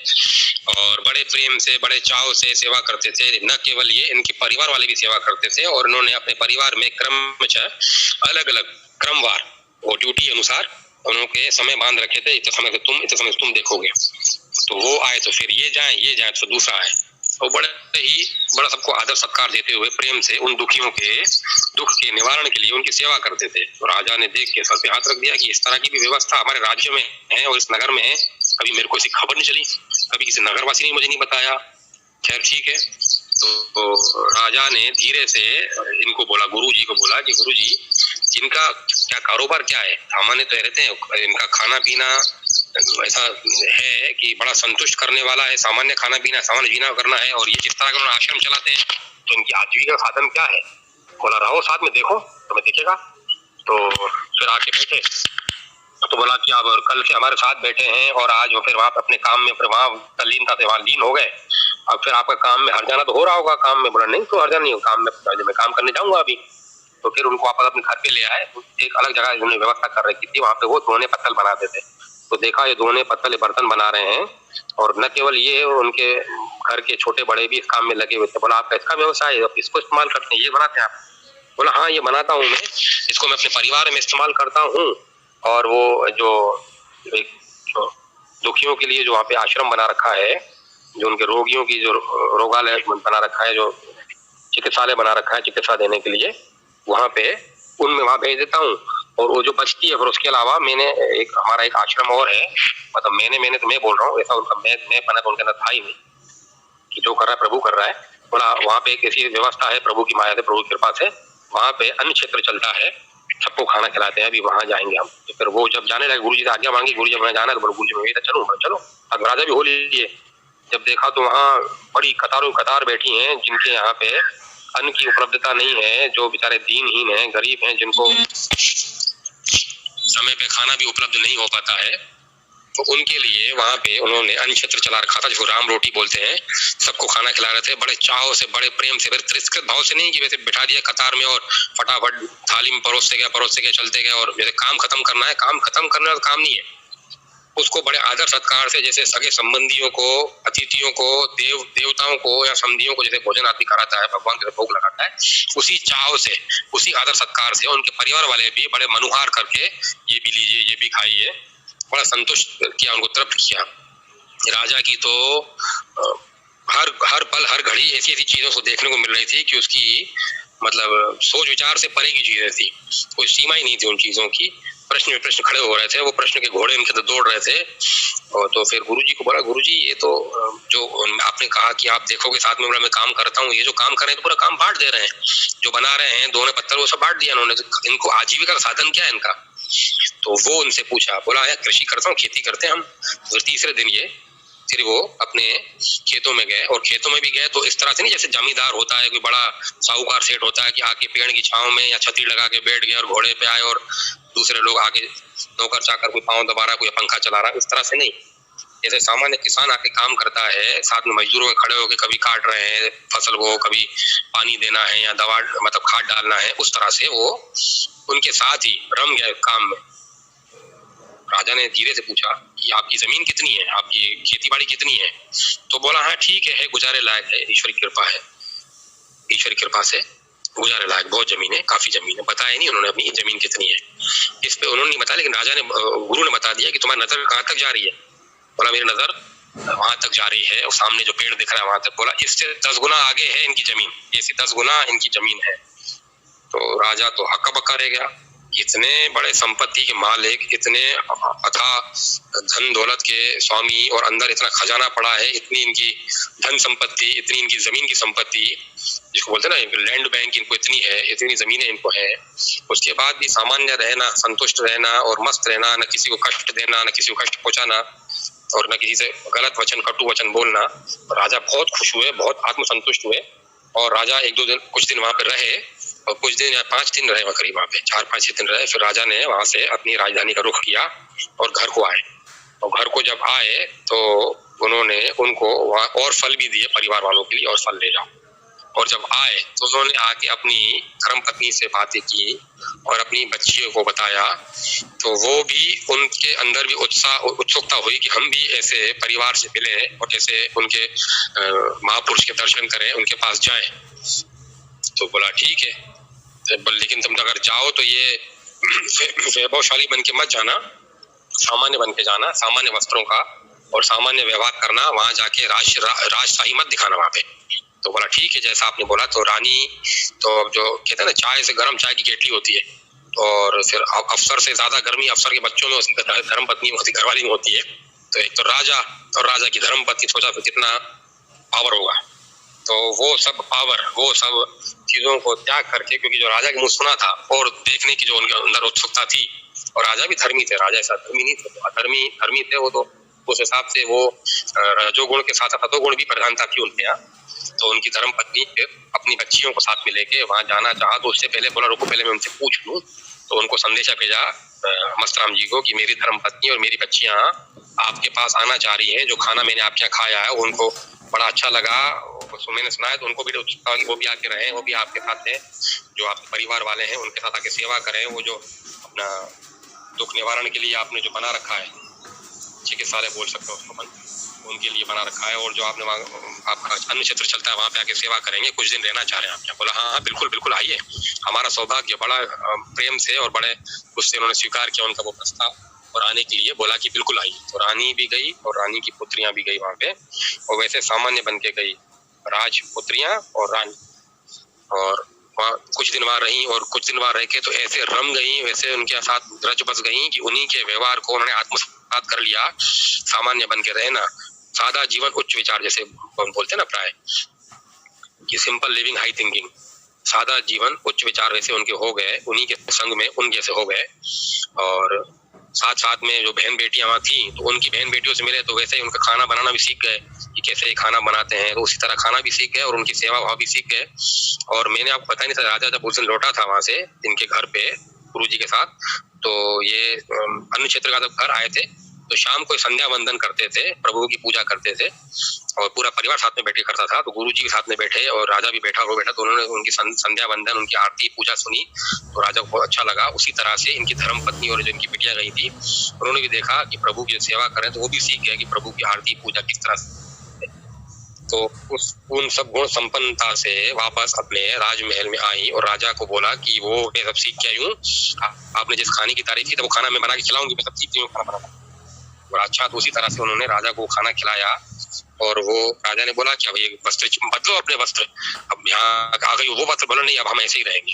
और बड़े प्रेम से, बड़े चाव से सेवा करते थे। न केवल ये, इनके परिवार वाले भी सेवा करते थे। और इन्होंने अपने परिवार में क्रमशः अलग अलग क्रमवार वो ड्यूटी अनुसार उनके समय बांध रखे थे। इतने समय से तुम देखोगे। तो वो आए तो फिर ये जाए तो दूसरा आए। तो बड़ा सबको आदर सत्कार देते हुए प्रेम से उन दुखियों के दुख के निवारण के लिए उनकी सेवा करते थे। तो राजा ने देख के सर पे हाथ रख दिया कि इस तरह की भी व्यवस्था हमारे राज्य में है और इस नगर में है, कभी मेरे को इसकी खबर नहीं चली, कभी किसी नगरवासी ने मुझे नहीं बताया। खैर ठीक है। तो राजा ने धीरे से इनको बोला, गुरुजी को बोला कि गुरुजी इनका क्या कारोबार क्या है? सामान्य तो रहते हैं, इनका खाना पीना ऐसा है कि बड़ा संतुष्ट करने वाला है, सामान्य खाना पीना, सामान्य जीना करना है। और ये जिस तरह का आश्रम चलाते हैं तो इनकी आजीविका का साधन क्या है? बोला रहो साथ में, देखो तुम्हें दिखेगा। तो फिर आके बैठे। तो बोला कि आप कल से हमारे साथ बैठे हैं और आज वो फिर वहां अपने काम में, फिर वहां तल्लीनता से वहां लीन हो गए। अब फिर आपका काम में हर जाना तो हो रहा होगा काम में? बोला नहीं तो हर जाना नहीं, काम में मैं काम करने जाऊंगा अभी। तो फिर उनको वापस अपने घर पे ले आए। एक अलग जगह उन्होंने व्यवस्था कर रखी थी, वहां पे वो धोने पत्तल बनाते थे। तो देखा ये धोने पत्तल बर्तन बना रहे हैं। और न केवल ये, उनके घर के छोटे बड़े भी इस काम में लगे हुए थे। बोला आपका इसका व्यवसाय है, इसको इस्तेमाल करते हैं, ये बनाते हैं आप? बोला हाँ ये बनाता हूँ मैं, इसको मैं अपने परिवार में इस्तेमाल करता हूँ। और वो जो दुखियों के लिए जो वहाँ पे आश्रम बना रखा है, जो उनके रोगियों की जो रोगालय बना रखा है, जो चिकित्सालय बना रखा है चिकित्सा देने के लिए, वहाँ पे उनमें वहाँ भेज देता हूँ। और वो जो बचती है फिर उसके अलावा मैंने हमारा एक आश्रम और है, मतलब मैंने तो मैं बोल रहा हूँ, ऐसा उनका मैं बना तो उनके अंदर था ही नहीं कि जो कर रहा है प्रभु कर रहा है। बोला वहाँ पे एक ऐसी व्यवस्था है प्रभु की माया से, प्रभु की कृपा से, वहाँ पे अन्य क्षेत्र चलता है सबको खाना खिलाते हैं, अभी वहां जाएंगे हम। तो फिर वो जब जाने लगे, गुरुजी से आज्ञा मांगी, गुरुजी मैं जाना है, तो गुरुजी मैं चलो चलो। अब राजा भी हो लिए। जब देखा तो वहाँ बड़ी कतारों कतार बैठी हैं, जिनके यहाँ पे अन्न की उपलब्धता नहीं है, जो बेचारे दीनहीन हैं, गरीब हैं, जिनको समय पे खाना भी उपलब्ध नहीं हो पाता है, तो उनके लिए वहां पे उन्होंने अन्न क्षेत्र चला रखा था, जिसको राम रोटी बोलते हैं। सबको खाना खिला रहे थे, बड़े चाव से, बड़े प्रेम से, तिरस्कृत भाव से नहीं कि वैसे बिठा दिया कतार में और फटाफट थाली में परोसते गए चलते गए, और जैसे काम खत्म करना है, काम खत्म करना तो काम नहीं है, उसको बड़े आदर सत्कार से, जैसे सगे संबंधियों को, अतिथियों को, देवताओं को या समधियों को जैसे भोजन आदि कराता है, भगवान के भोग लगाता है, उसी चाव से, उसी आदर सत्कार से उनके परिवार वाले भी बड़े मनुहार करके, ये भी लीजिए, ये भी खाइए, बड़ा संतुष्ट किया, उनको तृप्त किया। राजा की तो हर पल हर घड़ी ऐसी ऐसी चीजों को देखने को मिल रही थी कि उसकी मतलब सोच विचार से परे की चीजें थी, कोई सीमा ही नहीं थी उन चीजों की। प्रश्न खड़े हो रहे थे, वो प्रश्न के घोड़े उनके तो दौड़ रहे थे। और तो फिर गुरुजी को बोला, गुरुजी ये तो जो आपने कहा कि आप देखोगे साथ में, मैं काम करता हूँ, ये जो काम कर रहे हैं तो पूरा काम बांट दे रहे हैं, जो बना रहे हैं दोने पत्थर वो सब बांट दिया उन्होंने, इनको आजीविका का साधन क्या है इनका? तो वो उनसे पूछा, बोला यार कृषि करता हूँ, खेती करते हैं हम। फिर तीसरे दिन ये फिर वो अपने खेतों में गए, और खेतों में भी गए तो इस तरह से नहीं जैसे जमींदार होता है, कोई बड़ा साहूकार सेठ होता है कि आके पेड़ की छांव में या छतरी लगा के बैठ गया और घोड़े पे आए और दूसरे लोग आके नौकर चाकर कोई पांव दबा रहा, कोई पंखा चला रहा, इस तरह से नहीं। जैसे सामान्य किसान आके काम करता है, साथ में मजदूरों में खड़े होकर कभी काट रहे हैं फसल को, कभी पानी देना है या दवा मतलब खाद डालना है, उस तरह से वो उनके साथ ही रम गए काम में। राजा ने धीरे से पूछा कि आपकी जमीन कितनी है, आपकी खेती बाड़ी कितनी है? तो बोला हाँ ठीक है, गुजारे लायक है, ईश्वर की कृपा है, ईश्वर की कृपा से गुजारे लायक बहुत जमीन है, काफी जमीन है। बताया नहीं उन्होंने अपनी जमीन कितनी है, इस पे उन्होंने नहीं बताया, लेकिन राजा ने, गुरु ने बता दिया कि तुम्हारी नजर कहाँ तक जा रही है? बोला मेरी नजर वहां तक जा रही है, और सामने जो पेड़ दिख रहा है वहां तक। बोला इससे 10 गुना आगे है इनकी जमीन, ऐसी 10 गुना इनकी जमीन है। तो राजा तो हक्का बक्का रह गया, इतने बड़े संपत्ति के मालिक, इतने अथाह धन दौलत के स्वामी, और अंदर इतना खजाना पड़ा है, इतनी इनकी धन संपत्ति, इतनी इनकी जमीन की संपत्ति, जिसको बोलते हैं ना लैंड बैंक, इनको इतनी है, इतनी जमीनें इनको है। उसके बाद भी सामान्य रहना, संतुष्ट रहना और मस्त रहना, न किसी को कष्ट देना, न किसी को कष्ट पहुंचाना, और न किसी से गलत वचन, कटु वचन बोलना। राजा बहुत खुश हुए, बहुत आत्मसंतुष्ट हुए, और राजा कुछ दिन वहां पर रहे, और कुछ दिन या 5 दिन रहे करीब वहां पे, 4-5 दिन रहे। फिर राजा ने वहां से अपनी राजधानी का रुख किया और घर को आए। और घर को जब आए तो उन्होंने उनको वहां और फल भी दिए परिवार वालों के लिए, और फल ले जाओ। और जब आए तो उन्होंने आके अपनी धर्म पत्नी से बातें की और अपनी बच्चियों को बताया, तो वो भी, उनके अंदर भी उत्सुकता हुई कि हम भी ऐसे परिवार से मिले और जैसे उनके महापुरुष के दर्शन करें, उनके पास जाएं। तो बोला ठीक है, लेकिन तुम अगर जाओ तो ये वैभवशाली बन के मत जाना, सामान्य बन के जाना, सामान्य वस्त्रों का और सामान्य व्यवहार करना, वहां जाके राजशाही मत दिखाना वहां पे। तो बोला ठीक है, जैसा आपने बोला। तो रानी तो जो कहते हैं ना, चाय से गर्म चाय की केटली होती है, और फिर अफसर से ज्यादा गर्मी अफसर के बच्चों में, उसकी धर्म पत्नी होती, घरवाली में होती है। तो एक तो राजा और राजा की धर्म पत्नी, सोचा फिर कितना पावर होगा। तो वो सब पावर, वो सब चीजों को त्याग करके, क्योंकि जो राजा के मुंह सुना था और देखने की जो उनके अंदर उत्सुकता थी, और राजा भी धर्मी थे, राजा ऐसा धर्मी नहीं थे, धर्मी थे वो, तो उस हिसाब से वो रजोगुण के साथ सतोगुण भी प्रधानता थी उनके यहाँ। तो उनकी धर्म पत्नी फिर अपनी बच्चियों को साथ में लेके वहां जाना चाहा, तो उससे पहले बोला रुको, पहले मैं उनसे पूछ लूं। तो उनको संदेशा भेजा मस्तराम जी को कि मेरी धर्म पत्नी और मेरी बच्चियां आपके पास आना चाह रही हैं, जो खाना मैंने आपके यहाँ खाया है उनको बड़ा अच्छा लगा, तो मैंने सुना है, तो उनको भी उत्सुकता कि वो भी आके रहें, वो भी आपके साथ हैं, जो आपके परिवार वाले हैं उनके साथ आके सेवा करें। वो जो अपना दुख निवारण के लिए आपने जो बना रखा है, चिकित्सालय बोल सकते हो उसको, उनके लिए बना रखा है, और जो आपने आपका अन्य क्षेत्र चलता है वहाँ पे आके सेवा करेंगे, कुछ दिन रहना चाह रहे हैं आप क्या? बोला हाँ हाँ बिल्कुल बिल्कुल आइए, हमारा सौभाग्य। बड़ा प्रेम से और बड़े उससे उन्होंने स्वीकार किया उनका वो प्रस्ताव, और आने के लिए बोला कि बिल्कुल आइए। तो रानी भी गई और रानी की पुत्रियां भी गई वहां पे, और वैसे सामान्य बन के गई राजपुत्रियां और रानी, और वहाँ कुछ दिन वहां रही, और कुछ दिन वहां रह के तो ऐसे रम गई, वैसे उनके साथ रच बस गई कि उन्हीं के व्यवहार को उन्होंने आत्मसात कर लिया। सामान्य बन के रहना, सादा जीवन उच्च विचार, जैसे बोलते हैं ना प्राय कि सिंपल लिविंग हाई थिंकिंग, सादा जीवन, उच्च विचार वैसे उनके हो गए, उन्हीं के संग में उन जैसे हो गए। और साथ साथ में जो बहन बेटियां वहाँ थी तो उनकी बहन बेटियों से मिले तो वैसे ही उनका खाना बनाना भी सीख गए कि कैसे खाना बनाते हैं, तो उसी तरह खाना भी सीख गए और उनकी सेवा भाव भी सीख गए। और मैंने आपको पता नहीं था, राजा जब उस दिन लौटा था वहां से इनके घर पे गुरु जी के साथ, तो ये अन्य क्षेत्र का जब घर आए थे तो शाम को संध्या वंदन करते थे, प्रभु की पूजा करते थे और पूरा परिवार साथ में बैठे करता था। तो गुरु जी के साथ में बैठे और राजा भी बैठा तो उन्होंने उनकी संध्या वंदन, उनकी आरती पूजा सुनी तो राजा को बहुत अच्छा लगा। उसी तरह से इनकी धर्म पत्नी और जो इनकी बिटिया गई थी उन्होंने भी देखा कि प्रभु की सेवा करें तो वो भी सीख गए कि प्रभु की आरती पूजा किस तरह से। तो उन सब गुण संपन्नता से वापस अपने राजमहल में आई और राजा को बोला कि वो मैं सब सीख के आई हूँ, आपने जिस खाने की तारीफ की तो वो खाना मैं बना के खिलाऊंगी, मैं सब सीख गई हूँ खाना बनाना। और अच्छा, तो उसी तरह से उन्होंने राजा को खाना खिलाया और वो राजा ने बोला कि अब ये वस्त्र बदलो अपने वस्त्र, अब यहाँ आ गई वो वस्त्र, बोला नहीं अब हम ऐसे ही रहेंगे।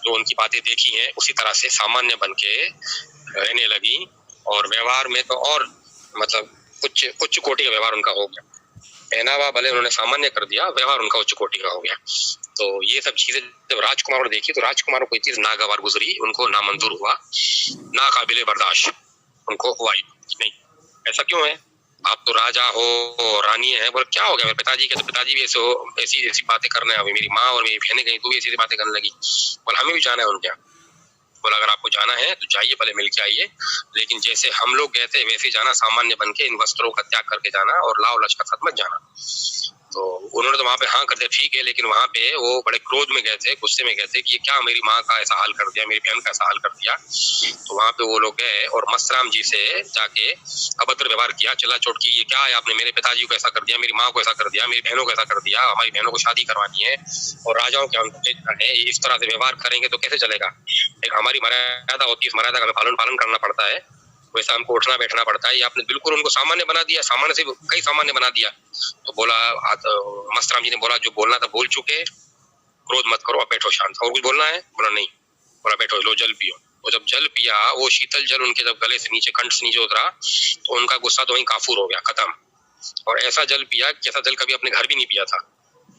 जो उनकी बातें देखी हैं उसी तरह से सामान्य बन के रहने लगी और व्यवहार में तो और मतलब उच्च कोटि का व्यवहार उनका हो गया। पहनावा भले उन्होंने सामान्य कर दिया, व्यवहार उनका उच्च कोटि का हो गया। तो ये सब चीजें जब राजकुमारों ने देखी तो राजकुमारों को ये चीज नागवार गुजरी, उनको ना मंजूर हुआ, ना काबिले बर्दाश्त उनको हुआ ही नहीं। ऐसा क्यों है, आप तो राजा हो, रानी है, बोले क्या हो गया मेरे पिताजी के, तो पिताजी भी ऐसे हो, ऐसी ऐसी बातें करने, अभी मेरी माँ और मेरी बहनें गई तो भी ऐसी बातें करने लगी। बोला हमें भी जाना है उनके यहाँ। बोला अगर आपको जाना है तो जाइए, पहले मिल के आइए, लेकिन जैसे हम लोग गए थे वैसे जाना, सामान्य बन के इन वस्त्रों का त्याग करके जाना और लाव लश्कर साथ मत जाना। तो उन्होंने तो वहां पे हाँ कर दिया, ठीक है, लेकिन वहां पे वो बड़े क्रोध में गए थे, गुस्से में गए थे कि ये क्या मेरी माँ का ऐसा हाल कर दिया, मेरी बहन का ऐसा हाल कर दिया। तो वहां पे वो लोग गए और मस्तराम जी से जाके अभद्र व्यवहार किया, चिल्ला चोट की, ये क्या है, आपने मेरे पिताजी को ऐसा कर दिया, मेरी माँ को ऐसा कर दिया, मेरी बहनों को ऐसा कर दिया, हमारी बहनों को शादी करवानी है और राजाओं के है, इस तरह से व्यवहार करेंगे तो कैसे चलेगा। एक हमारी मर्यादा होती है, मर्यादा का पालन करना पड़ता है, वैसा हमको उठना बैठना पड़ता है। ये आपने बिल्कुल उनको सामान्य बना दिया, सामान्य से कई सामान्य बना दिया। तो बोला मस्तराम जी ने बोला जो बोलना था बोल चुके, क्रोध मत करो, अब बैठो शांत। और कुछ बोलना है, बोला नहीं। बोला बैठो, लो जल पियो। और जब जल पिया, वो शीतल जल उनके जब गले से नीचे, कंठ से नीचे उतरा तो उनका गुस्सा तो वहीं काफूर हो गया, खत्म। और ऐसा जल पिया कि ऐसा जल कभी अपने घर भी नहीं पिया था।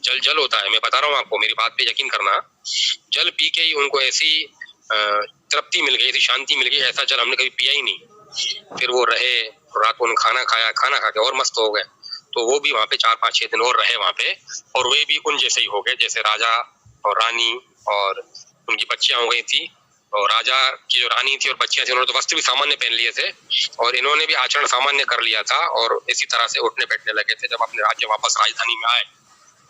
जल जल होता है, मैं बता रहा हूँ आपको, मेरी बात पे यकीन करना। जल पी के ही उनको ऐसी तृप्ति मिल गई, ऐसी शांति मिल गई, ऐसा जल हमने कभी पिया ही नहीं। फिर वो रहे, रात को खाना खाया, खाना खा के और मस्त हो गए। तो वो भी वहां पे 4-5-6 दिन और रहे वहां पे, और वे भी उन जैसे ही हो गए जैसे राजा और रानी और उनकी बच्चियां हो गई थी। और राजा की जो रानी थी और बच्चियां थी उन्होंने तो वस्त्र भी सामान्य पहन लिए थे और इन्होंने भी आचरण सामान्य कर लिया था और इसी तरह से उठने बैठने लगे थे। जब अपने राज्य वापस राजधानी में आए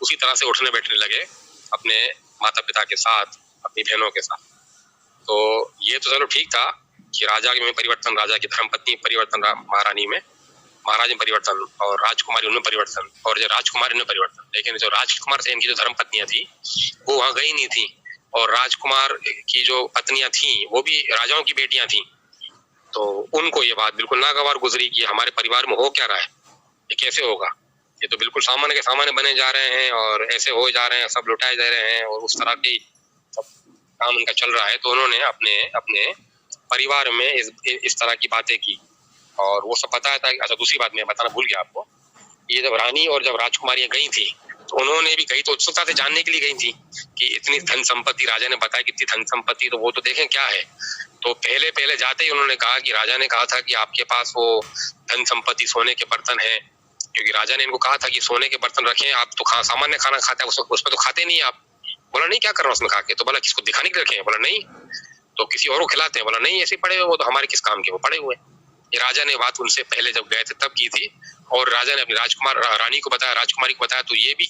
उसी तरह से उठने बैठने लगे अपने माता पिता के साथ, अपनी बहनों के साथ। तो ये तो चलो ठीक था कि राजा में परिवर्तन, राजा की धर्मपत्नी परिवर्तन, महारानी में, महाराज में परिवर्तन और राजकुमारी उनमें परिवर्तन और जो राजकुमारी में परिवर्तन। लेकिन जो राजकुमार से इनकी जो धर्मपत्नियां थी वो वहां गई नहीं थी और राजकुमार की जो पत्नियां थी वो भी राजाओं की बेटियां थी। तो उनको ये बात बिल्कुल नागवार गुजरी कि हमारे परिवार में हो क्या रहा है, ये कैसे होगा, ये तो बिल्कुल सामान्य के सामान्य बने जा रहे हैं और ऐसे हो जा रहे हैं, सब लुटाए जा रहे हैं और उस तरह के काम उनका चल रहा है। तो उन्होंने अपने अपने परिवार में इस तरह की बातें की और वो सब बताया था। अच्छा, दूसरी बात मैं बताना भूल गया आपको, ये जब रानी और जब राजकुमारियां गई थी तो उन्होंने भी गई तो उत्सुकता से जानने के लिए गई थी कि इतनी धन संपत्ति, राजा ने बताया कितनी धन संपत्ति, तो वो तो देखें क्या है। तो पहले पहले जाते ही उन्होंने कहा कि राजा ने कहा था कि आपके पास वो धन संपत्ति सोने के बर्तन है, क्योंकि राजा ने इनको कहा था कि सोने के बर्तन रखें, आप तो सामान्य खाना खाते हैं, उसमें तो खाते नहीं आप। बोला नहीं, क्या कर रहा हूँ उसमें खा के। तो बोला किसको दिखाने के रखे हैं, बोला नहीं, तो किसी और को खिलाते हैं, बोला नहीं, ऐसे पड़े हुए, वो तो हमारे किस काम के, वो पड़े हुए। ये राजा ने बात उनसे पहले जब गए थे तब की थी और राजा ने अपनी राजकुमार रानी को बताया, राजकुमारी को बताया। तो ये भी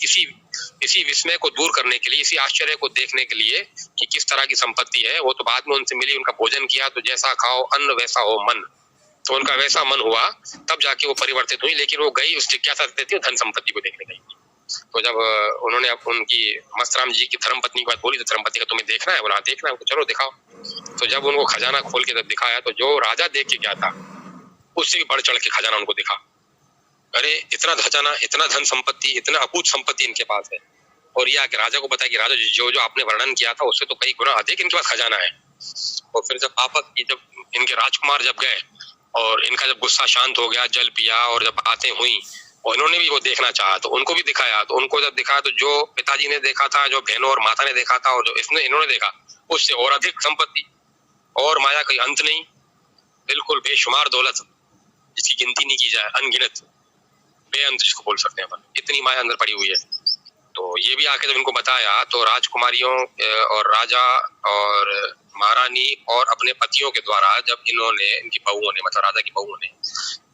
इसी विस्मय को दूर करने के लिए, इसी आश्चर्य को देखने के लिए कि किस तरह की संपत्ति है, वो तो बाद में उनसे मिली, उनका भोजन किया, तो जैसा खाओ अन्न वैसा हो मन, तो उनका वैसा मन हुआ, तब जाके वो परिवर्तित हुई। लेकिन वो गई उस जिज्ञासा देती धन संपत्ति को देखने गई। तो जब उन्होंने उनकी मस्तराम जी की धर्मपत्नी की बात बोली तो धर्मपत्नी का तुम्हें देखना है, बोला देखना है, चलो दिखाओ। तो जब उनको खजाना खोल के जब दिखाया तो जो राजा देख के गया था उससे भी बढ़ चढ़ के खजाना उनको दिखा। अरे इतना खजाना, इतना धन संपत्ति, इतना अकूत संपत्ति इनके पास है। और ये आके राजा को बताया कि राजा जो जो आपने वर्णन किया था उससे तो कई गुना अधिक इनके पास खजाना है। और फिर जब जब इनके राजकुमार जब गए और इनका जब गुस्सा शांत हो गया, जल पिया और जब बातें हुई और इन्होंने भी वो देखना चाहा, तो उनको भी दिखाया। तो उनको जब दिखाया तो जो पिताजी ने देखा था, जो बहनों और माता ने देखा था, और जो इन्होंने देखा, उससे और अधिक संपत्ति और माया का अंत नहीं, बिल्कुल बेशुमार दौलत, जिसकी गिनती नहीं की जाए, अनगिनत, बेअंत जिसको बोल सकते हैं अपन, इतनी माया अंदर पड़ी हुई है। तो ये भी आके जब इनको बताया तो राजकुमारियों और राजा और महारानी और अपने पतियों के द्वारा जब इन्होंने, इनकी बहुओं ने, मतलब राजा की बहुओं ने,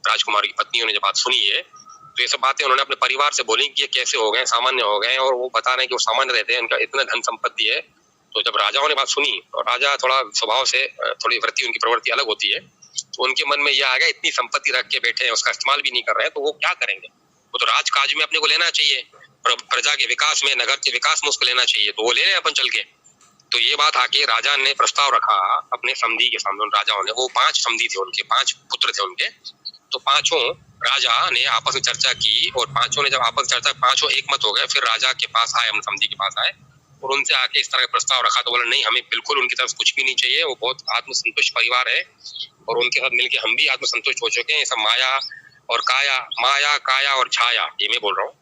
राजकुमारी की पत्नियों ने जब बात सुनी है, तो ये सब बातें उन्होंने अपने परिवार से बोली कि ये कैसे हो गए, सामान्य हो गए। और वो बता रहे हैं कि वो सामान्य रहते हैं, इनका इतना धन संपत्ति है। तो जब राजाओं ने बात सुनी, और राजा थोड़ा स्वभाव से थोड़ी वृत्ति, उनकी प्रवृत्ति अलग होती है, तो उनके मन में यह आ गया, इतनी संपत्ति रख के बैठे हैं, उसका इस्तेमाल भी नहीं कर रहे हैं, तो वो क्या करेंगे? वो तो राजकाज में अपने को लेना चाहिए, प्रजा के विकास में, नगर के विकास में उसको लेना चाहिए, तो वो ले रहे हैं अपन चल के। तो ये बात आके राजा ने प्रस्ताव रखा अपने समधी के सामने। उन राजाओं ने, वो 5 समधी थे उनके, 5 पुत्र थे उनके, तो पांचों राजा ने आपस में चर्चा की, और पांचों ने जब आपस में चर्चा, पांचों एक मत हो गए। फिर राजा के पास आए, अपने समधी के पास आए, और उनसे आके इस तरह का प्रस्ताव रखा। तो बोला नहीं, हमें बिल्कुल उनकी तरफ कुछ भी नहीं चाहिए, वो बहुत आत्मसंतुष्ट परिवार है, और उनके साथ मिलकर हम भी आत्मसंतुष्ट हो चुके हैं। सब माया और काया, माया काया और छाया, ये मैं बोल रहा हूँ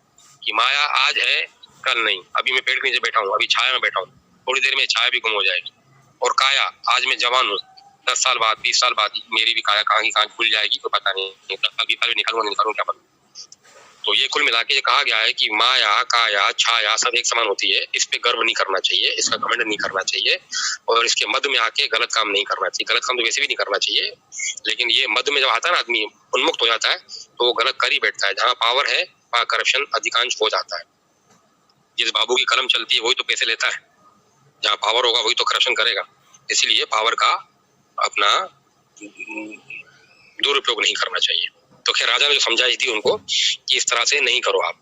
कि माया आज है, कल नहीं। अभी मैं पेड़ के नीचे बैठा हूँ, अभी छाया में बैठा हूँ, थोड़ी देर में छाया भी गुम हो जाएगी। और काया, आज मैं जवान हूँ, 10 साल बाद, 20 साल बाद मेरी भी काया कहाँ की कहाँ भूल जाएगी, तो पता नहीं, 10 साल 20 साल भी निकालूंगा क्या पता। तो ये कुल मिला के ये कहा गया है कि माया काया छाया सब एक समान होती है, इस पे गर्व नहीं करना चाहिए, इसका घमंड नहीं करना चाहिए, और इसके मध्य में आके गलत काम नहीं करना चाहिए। गलत काम तो वैसे भी नहीं करना चाहिए, लेकिन ये मध्य में जब आता है ना, आदमी उन्मुक्त हो जाता है, तो वो गलत कर ही बैठता है। जहाँ पावर है वहाँ करप्शन अधिकांश हो जाता है। जिस बाबू की कलम चलती है वही तो पैसे लेता है, जहाँ पावर होगा वही तो करप्शन करेगा। इसलिए पावर का अपना दुरुपयोग नहीं करना चाहिए। तो खैर राजा ने जो समझाई थी उनको कि इस तरह से नहीं करो आप,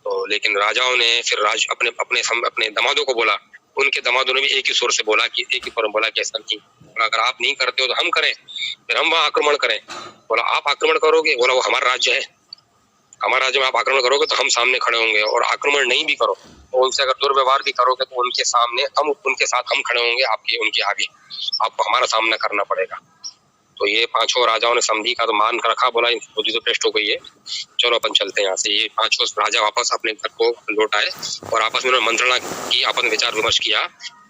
तो लेकिन राजाओं ने फिर अपने दामादों को बोला, उनके दामादों ने भी एक ही सुर से बोला कि, एक ही पर बोला कि ऐसा नहीं, अगर आप नहीं करते हो तो हम करें, फिर हम वहां आक्रमण करें। बोला आप आक्रमण करोगे? बोला वो हमारा राज्य है, हमारा राज्य में आप आक्रमण करोगे तो हम सामने खड़े होंगे, और आक्रमण नहीं भी करो तो उनसे अगर दुर्व्यवहार भी करोगे तो उनके सामने हम, उनके साथ हम खड़े होंगे, आपके उनके आगे आपको हमारा सामना करना पड़ेगा। तो ये पांचों राजाओं ने समधी का तो मान कर रखा, बोला बुद्धि तो भ्रष्ट हो गई है, चलो अपन चलते हैं यहाँ से। ये पांचों राजा वापस अपने घर को लौट आए, और आपस में उन्होंने मंत्रणा की, अपन विचार विमर्श किया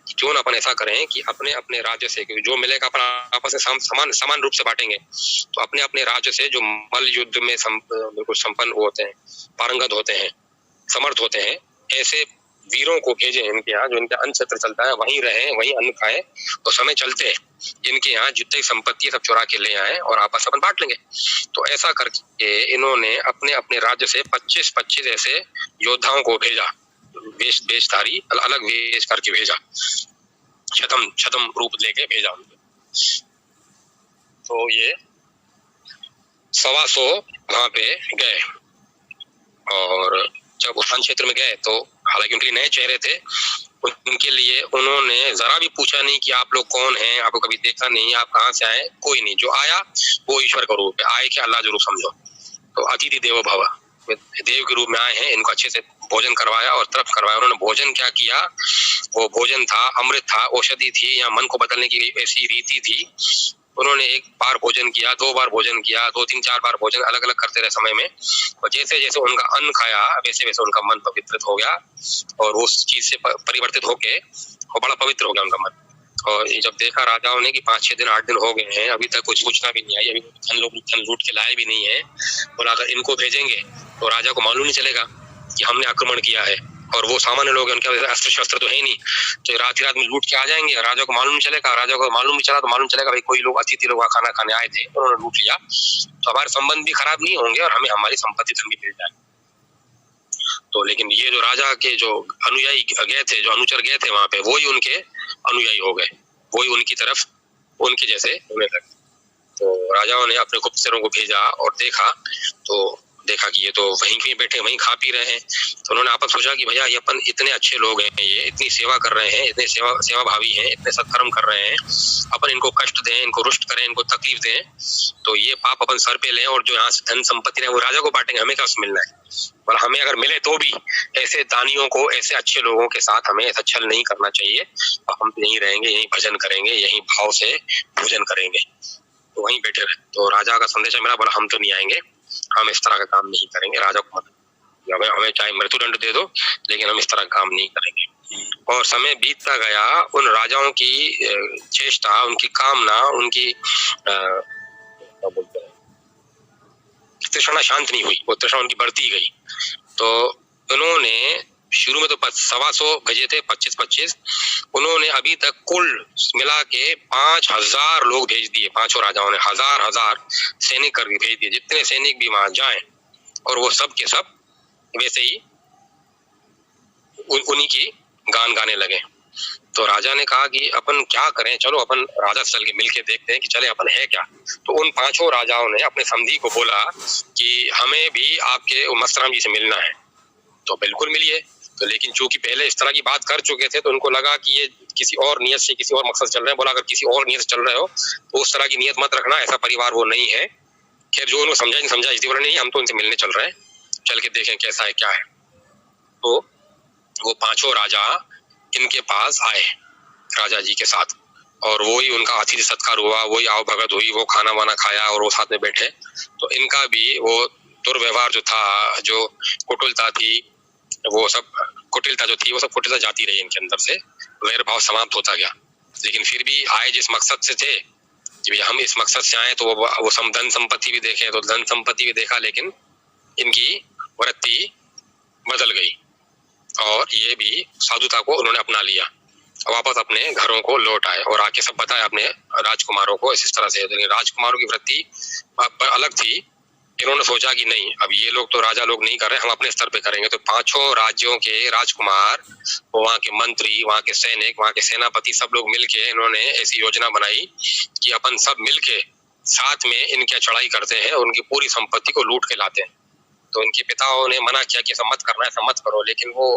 कि क्यों ना अपन ऐसा करें कि अपने अपने राज्य से, क्योंकि जो मिलेगा अपन आपस में समान रूप से बांटेंगे। तो अपने अपने राज्य से जो मल्ल युद्ध में बिल्कुल संपन्न होते हैं, पारंगत होते हैं, समर्थ होते हैं, ऐसे वीरों को भेजे इनके यहाँ, जो इनका अन्न क्षेत्र चलता है वहीं रहे, वहीं अन्न खाएं, तो समय चलते इनके यहाँ जितनी संपत्ति सब चुरा के ले आए और आपस में बांट लेंगे। तो ऐसा करके इन्होंने अपने अपने राज्य से 25-25 ऐसे योद्धाओं को भेजा, वेशधारी अलग वेश करके भेजा, छदम रूप लेके भेजा उनको। तो ये 125 वहां पे गए, और जब उस क्षेत्र में गए तो हालांकि उनके लिए नए चेहरे थे, उनके लिए उन्होंने जरा भी पूछा नहीं कि आप लोग कौन हैं, आपको कभी देखा नहीं, आप कहाँ से आए, कोई नहीं। जो आया वो ईश्वर का रूप है, आए कि अल्लाह जरूर समझो। तो अतिथि देवो भव, देव के रूप में आए हैं, इनको अच्छे से भोजन करवाया और तरफ करवाया। उन्होंने भोजन क्या किया, वो भोजन था अमृत था, औषधि थी, या मन को बदलने की ऐसी रीति थी। उन्होंने 1 बार भोजन किया, 2 बार भोजन किया, 2-3-4 बार भोजन अलग अलग करते रहे समय में, और जैसे जैसे उनका अन्न खाया वैसे वैसे उनका मन पवित्र हो गया, और उस चीज से परिवर्तित होके वो बड़ा पवित्र हो गया उनका मन। और जब देखा राजाओं ने कि 5-6 दिन 8 दिन हो गए हैं, अभी तक कुछ सूचना भी नहीं आई, अभी धन लूट के लाए भी नहीं है, और अगर इनको भेजेंगे तो राजा को मालूम नहीं चलेगा कि हमने आक्रमण किया है, और वो सामान्य लोग हैं, उनके अस्त्र शस्त्र तो है नहीं, तो रात ही रात में लूट के आ जाएंगे, राजा को मालूम नहीं चलेगा। राजा को मालूम नहीं चला तो मालूम चलेगा भाई कोई लोग अतिथि लोग खाना खाने आए थे, उन्होंने लूट लिया, तो हमारे संबंध भी खराब नहीं होंगे और हमें हमारी संपत्ति धन भी मिल जाए। तो लेकिन ये जो राजा के जो अनुयायी गए थे, जो अनुचर गए थे वहां पे, वो ही उनके अनुयायी हो गए, वो ही उनकी तरफ उनके जैसे होने लगे। तो राजाओं ने अपने गुप्तचरों को भेजा और देखा कि ये तो वहीं कहीं बैठे वहीं खा पी रहे हैं। तो उन्होंने आपस सोचा कि भैया ये अपन इतने अच्छे लोग हैं, ये इतनी सेवा कर रहे हैं, इतने सेवा भावी हैं, इतने सत्कर्म कर रहे हैं, अपन इनको कष्ट दें, इनको रुष्ट करें, इनको तकलीफ दें, तो ये पाप अपन सर पे लें, और जो यहाँ से धन संपत्ति है वो राजा को बांटेंगे, हमें क्या मिलना है। पर हमें अगर मिले तो भी ऐसे दानियों को, ऐसे अच्छे लोगों के साथ हमें ऐसा छल नहीं करना चाहिए। हम यहीं रहेंगे, यहीं भजन करेंगे, यहीं भाव से भोजन करेंगे, तो वहीं बैठे रहे। तो राजा का संदेशा मिला, बोला हम तो नहीं आएंगे, हम इस तरह का काम नहीं करेंगे, राजा को मत, हमें चाहे मृत्युदंड दे दो लेकिन हम इस तरह का काम नहीं करेंगे। और समय बीतता गया, उन राजाओं की चेष्टा, उनकी कामना, उनकी क्या बोलते हैं, तृष्णा शांत नहीं हुई, वो तृष्णा उनकी बढ़ती गई। तो उन्होंने शुरू में तो 125 भेजे थे, 25-25, उन्होंने अभी तक कुल मिला के 5000 लोग भेज दिए। पांचों राजाओं ने हजार सैनिक करके भेज दिए, जितने सैनिक भी वहां जाएं, और वो सब के सब वैसे ही उन्हीं की गान गाने लगे। तो राजा ने कहा कि अपन क्या करें, चलो अपन राजा से चल के मिल के देखते हैं कि चले अपन है क्या। तो उन पांचों राजाओं ने अपने समधी को बोला कि हमें भी आपके मस्तराम जी से मिलना है। तो बिल्कुल मिलिए। तो लेकिन चूंकि पहले इस तरह की बात कर चुके थे तो उनको लगा कि ये किसी और नियत से, किसी और मकसद चल रहे हैं। बोला अगर किसी और नियत से चल रहे हो तो उस तरह की नियत मत रखना, ऐसा परिवार वो नहीं है। खैर जो उनको समझा नहीं समझा, इसलिए बोला नहीं हम तो उनसे मिलने चल रहे हैं, चल के देखें कैसा है क्या है। तो वो पांचों राजा इनके पास आए राजा जी के साथ, और वही उनका अतिथि सत्कार हुआ, वही आओ भगत हुई, वो खाना वाना खाया और वो साथ में बैठे। तो इनका भी वो दुर्व्यवहार जो था, जो कुटिलता थी, वो सब कुटिलता जो थी वो सब कुटिलता जाती रही इनके अंदर से, वैर भाव समाप्त होता गया। लेकिन फिर भी आए जिस मकसद से थे, जब हम इस मकसद से आए तो वो धन संपत्ति भी देखे, तो धन संपत्ति भी देखा, लेकिन इनकी वृत्ति बदल गई और ये भी साधुता को उन्होंने अपना लिया, वापस अपने घरों को लौट आए और आके सब बताया अपने राजकुमारों को इस तरह से। लेकिन राजकुमारों की वृत्ति अलग थी। इन्होंने सोचा कि नहीं, अब ये लोग तो राजा लोग नहीं कर रहे, हम अपने स्तर पे करेंगे। तो पांचों राज्यों के राजकुमार, वहाँ के मंत्री, वहाँ के सैनिक, वहाँ के सेनापति, सब लोग मिलके इन्होंने ऐसी योजना बनाई कि अपन सब मिलके साथ में इनकी चढ़ाई करते हैं और उनकी पूरी संपत्ति को लूट के लाते हैं। तो इनके पिताओं ने मना किया कि ऐसा मत करना, ऐसा मत करो, लेकिन वो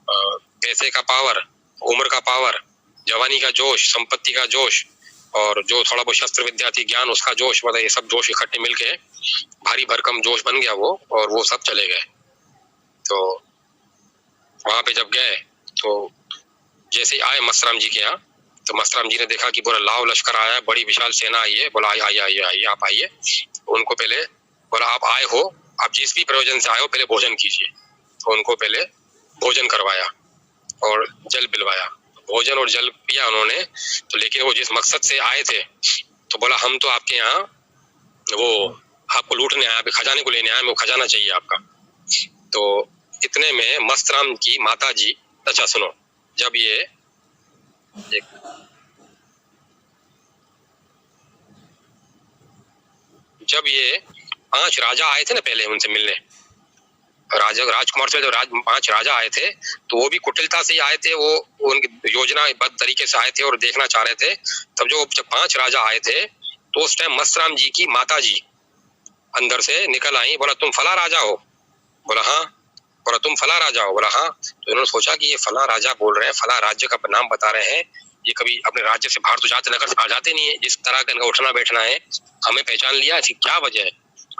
पैसे का पावर, उम्र का पावर, जवानी का जोश, संपत्ति का जोश, और जो थोड़ा बहुत शस्त्र विद्या थी, ज्ञान, उसका जोश, मतलब ये सब जोश इकट्ठे मिलके भारी भरकम जोश बन गया वो, और वो सब चले गए। तो वहां पे जब गए तो जैसे आए मस्तराम जी के यहाँ, तो मस्तराम जी ने देखा कि पूरा लाव लश्कर आया है, बड़ी विशाल सेना आई है। बोला आइए आइए आइए आप आइए। उनको पहले बोला आप आए हो, आप जिस भी प्रयोजन से आए हो पहले भोजन कीजिए। तो उनको पहले भोजन करवाया और जल पिलवाया। भोजन और जल पिया उन्होंने। तो लेकिन वो जिस मकसद से आए थे, तो बोला हम तो आपके यहाँ वो आपको लूटने आया, खजाने को लेने आया, वो खजाना चाहिए आपका। तो इतने में मस्तराम की माता जी, अच्छा सुनो, जब ये जब ये 5 राजा आए थे ना पहले उनसे मिलने, राजकुमार से जब 5 राजा आए थे, तो वो भी कुटिलता से ही आए थे, वो उनकी योजनाबद्ध तरीके से आए थे और देखना चाह रहे थे। तब जब 5 राजा आए थे तो उस टाइम मस्तराम जी की माता जी अंदर से निकल आई। बोला तुम फला राजा हो? बोला हाँ। बोला तुम फला राजा हो? बोला हाँ। तो इन्होंने सोचा कि ये फला राजा बोल रहे हैं, फला राज्य का नाम बता रहे हैं, ये कभी अपने राज्य से बाहर तो जाते नगर से आ जाते नहीं है, जिस तरह का इनका उठना बैठना है, हमें पहचान लिया, इसकी क्या वजह है?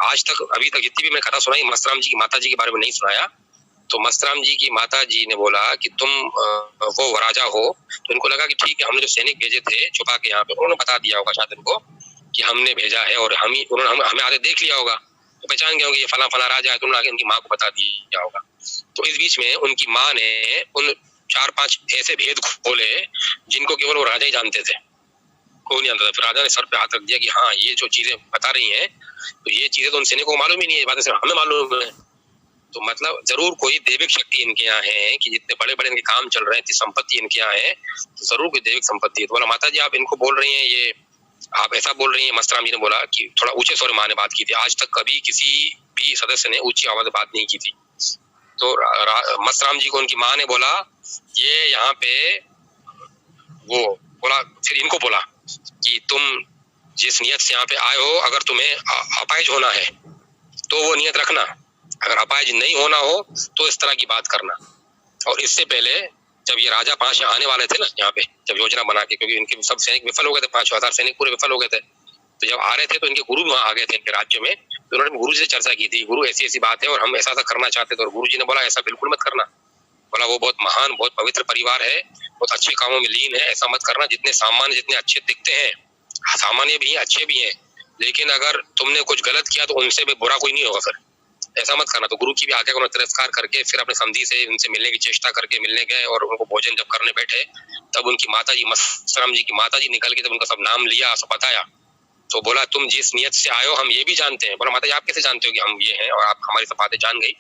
आज तक अभी तक जितनी भी मैं कथा सुनाई मस्तराम जी की माता जी के बारे में नहीं सुनाया। तो मस्तराम जी की माता जी ने बोला कि तुम वो राजा हो। तो इनको लगा कि ठीक है, हमने जो सैनिक भेजे थे छुपा के यहाँ पे, उन्होंने बता दिया होगा शायद इनको कि हमने भेजा है, और उन्होंने हमें आगे देख लिया होगा, तो पहचान गए होंगे ये फला फला राजा है, तो उन्होंने आगे उनकी माँ को बता दिया होगा। तो इस बीच में उनकी माँ ने उन 4-5 ऐसे भेद खोले जिनको केवल वो राजा ही जानते थे, कोई नहीं जानता था। फिर राजा ने सर पे हाथ रख दिया कि हाँ ये जो चीजें बता रही हैं, तो ये चीजें तो उन सैनिकों को मालूम ही नहीं है, बातें सिर्फ हमें मालूम है। तो मतलब जरूर कोई दैविक शक्ति इनके यहाँ है कि जितने बड़े बड़े इनके काम चल रहे हैं, इतनी संपत्ति इनके यहाँ है, तो जरूर कोई दैविक संपत्ति है। तो बोला माता जी आप इनको बोल रही हैं, ये आप ऐसा बोल रही हैं? मस्तराम जी ने बोला कि थोड़ा ऊंचे स्वर में माँ ने बात की थी, आज तक कभी किसी भी सदस्य ने ऊंची आवाज में बात नहीं की थी। तो मस्तराम जी को उनकी माँ ने बोला ये यहाँ पे वो बोला, फिर इनको बोला कि तुम जिस नियत से यहाँ पे आए हो, अगर तुम्हें अपाहिज होना है तो वो नियत रखना, अगर अपाहिज नहीं होना हो तो इस तरह की बात करना। और इससे पहले जब ये राजा 5 आने वाले थे ना यहाँ पे, जब योजना बना के, क्योंकि इनके सब सैनिक विफल हो गए थे, 5000 सैनिक पूरे विफल हो गए थे, तो जब आ रहे थे तो इनके गुरु वहां आ गए थे इनके राज्य में। तो उन्होंने गुरु जी से चर्चा की थी, गुरु ऐसी ऐसी बात है और हम ऐसा करना चाहते थे। और गुरु जी ने बोला ऐसा बिल्कुल मत करना, बोला वो बहुत महान, बहुत पवित्र परिवार है, बहुत अच्छे कामों में लीन है, ऐसा मत करना। जितने सामान्य, जितने अच्छे दिखते हैं, सामान्य भी हैं, अच्छे भी हैं, लेकिन अगर तुमने कुछ गलत किया तो उनसे भी बुरा कोई नहीं होगा। फिर ऐसा मत करना। तो गुरु की भी आज्ञा को तिरस्कार करके फिर अपने समधी से उनसे मिलने की चेष्टा करके मिलने गए, और उनको भोजन जब करने बैठे तब उनकी माता जी, मस्तराम जी की माता जी निकल के जब उनका सब नाम लिया, सब बताया, तो बोला तुम जिस नियत से आए हो हम ये भी जानते हैं। बोला माता जी आप कैसे जानते हो कि हम ये हैं, और आप हमारी सब बातें जान गई।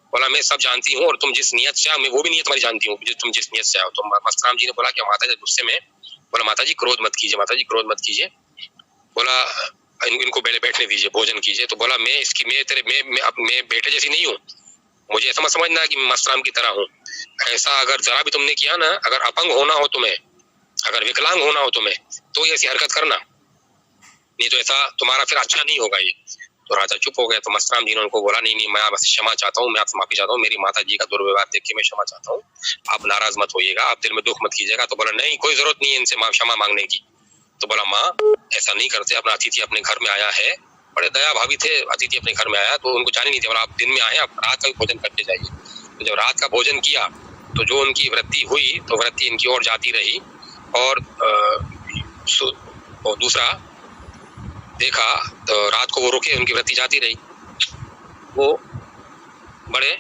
बोला मैं सब जानती हूँ, और तुम जिस नियत से आओ मैं वो भी नियत तुम्हारी जानती हूँ, तुम जिस नियत से आओ। तो मस्तराम जी ने बोला कि माता जी गुस्से में, बोला माता जी क्रोध मत कीजिए, माता जी क्रोध मत कीजिए। बोला इनको बैठने दीजिए, भोजन कीजिए। तो बोला मैं बेटे जैसी नहीं हूँ, मुझे ऐसा मत समझना कि मैं मस्तराम की तरह हूँ। ऐसा अगर जरा भी तुमने किया ना, अगर अपंग होना हो तुम्हें, अगर विकलांग होना हो तुम्हें, तो ये ऐसी हरकत करना, नहीं तो ऐसा तुम्हारा फिर अच्छा नहीं होगा ये। तो राजा चुप हो गए। तो मस्तराम जी ने उनको बोला नहीं नहीं मैं आपसे क्षमा चाहता हूँ, मैं आपसे माफी चाहता हूँ, मेरी माता जी का दुर्व्यवहार देख के मैं क्षमा चाहता हूँ, आप नाराज मत होइएगा, आप दिल में दुख मत कीजिएगा। तो बोला नहीं कोई जरूरत नहीं है इनसे क्षमा मांगने की। तो बोला माँ ऐसा नहीं करते, अपना अतिथि अपने घर में आया है, बड़े दया भावी थे, अतिथि अपने घर में आया तो उनको जाने नहीं थे। बोला आप दिन में आए, आप रात का भी भोजन करके जाइए। तो जब रात का भोजन किया तो जो उनकी वृत्ति हुई तो वृत्ति इनकी ओर जाती रही, और दूसरा देखा तो रात को वो रुके, उनकी वृत्ति जाती रही। वो बड़े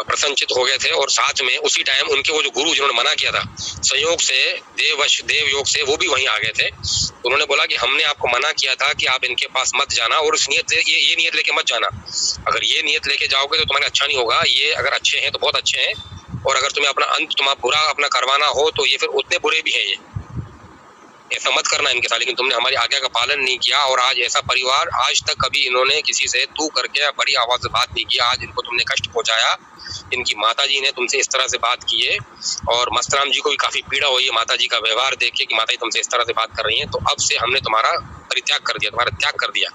प्रसन्नचित हो गए थे, और साथ में उसी टाइम उनके वो जो गुरु जिन्होंने मना किया था, संयोग से देव योग से वो भी वहीं आ गए थे। उन्होंने बोला कि हमने आपको मना किया था कि आप इनके पास मत जाना, और इस नियत ये नियत लेके मत जाना। अगर ये नियत लेके जाओगे तो तुम्हारे अच्छा नहीं होगा। ये अगर अच्छे हैं तो बहुत अच्छे हैं, और अगर तुम्हें अपना अंत तुम्हारा बुरा अपना करवाना हो तो ये फिर उतने बुरे भी हैं। ये ऐसा मत करना इनके साथ। लेकिन तुमने हमारी आज्ञा का पालन नहीं किया, और आज ऐसा परिवार आज तक कभी इन्होंने किसी से तू करके बड़ी आवाज से बात नहीं किया, आज इनको तुमने कष्ट पहुंचाया। इनकी माता जी ने तुमसे इस तरह से बात की है, और मस्तराम जी को भी काफी पीड़ा हुई है माता जी का व्यवहार देख के कि माता जी तुमसे इस तरह से बात कर रही हैं। तो अब से हमने तुम्हारा परित्याग कर दिया, तुम्हारा त्याग कर दिया।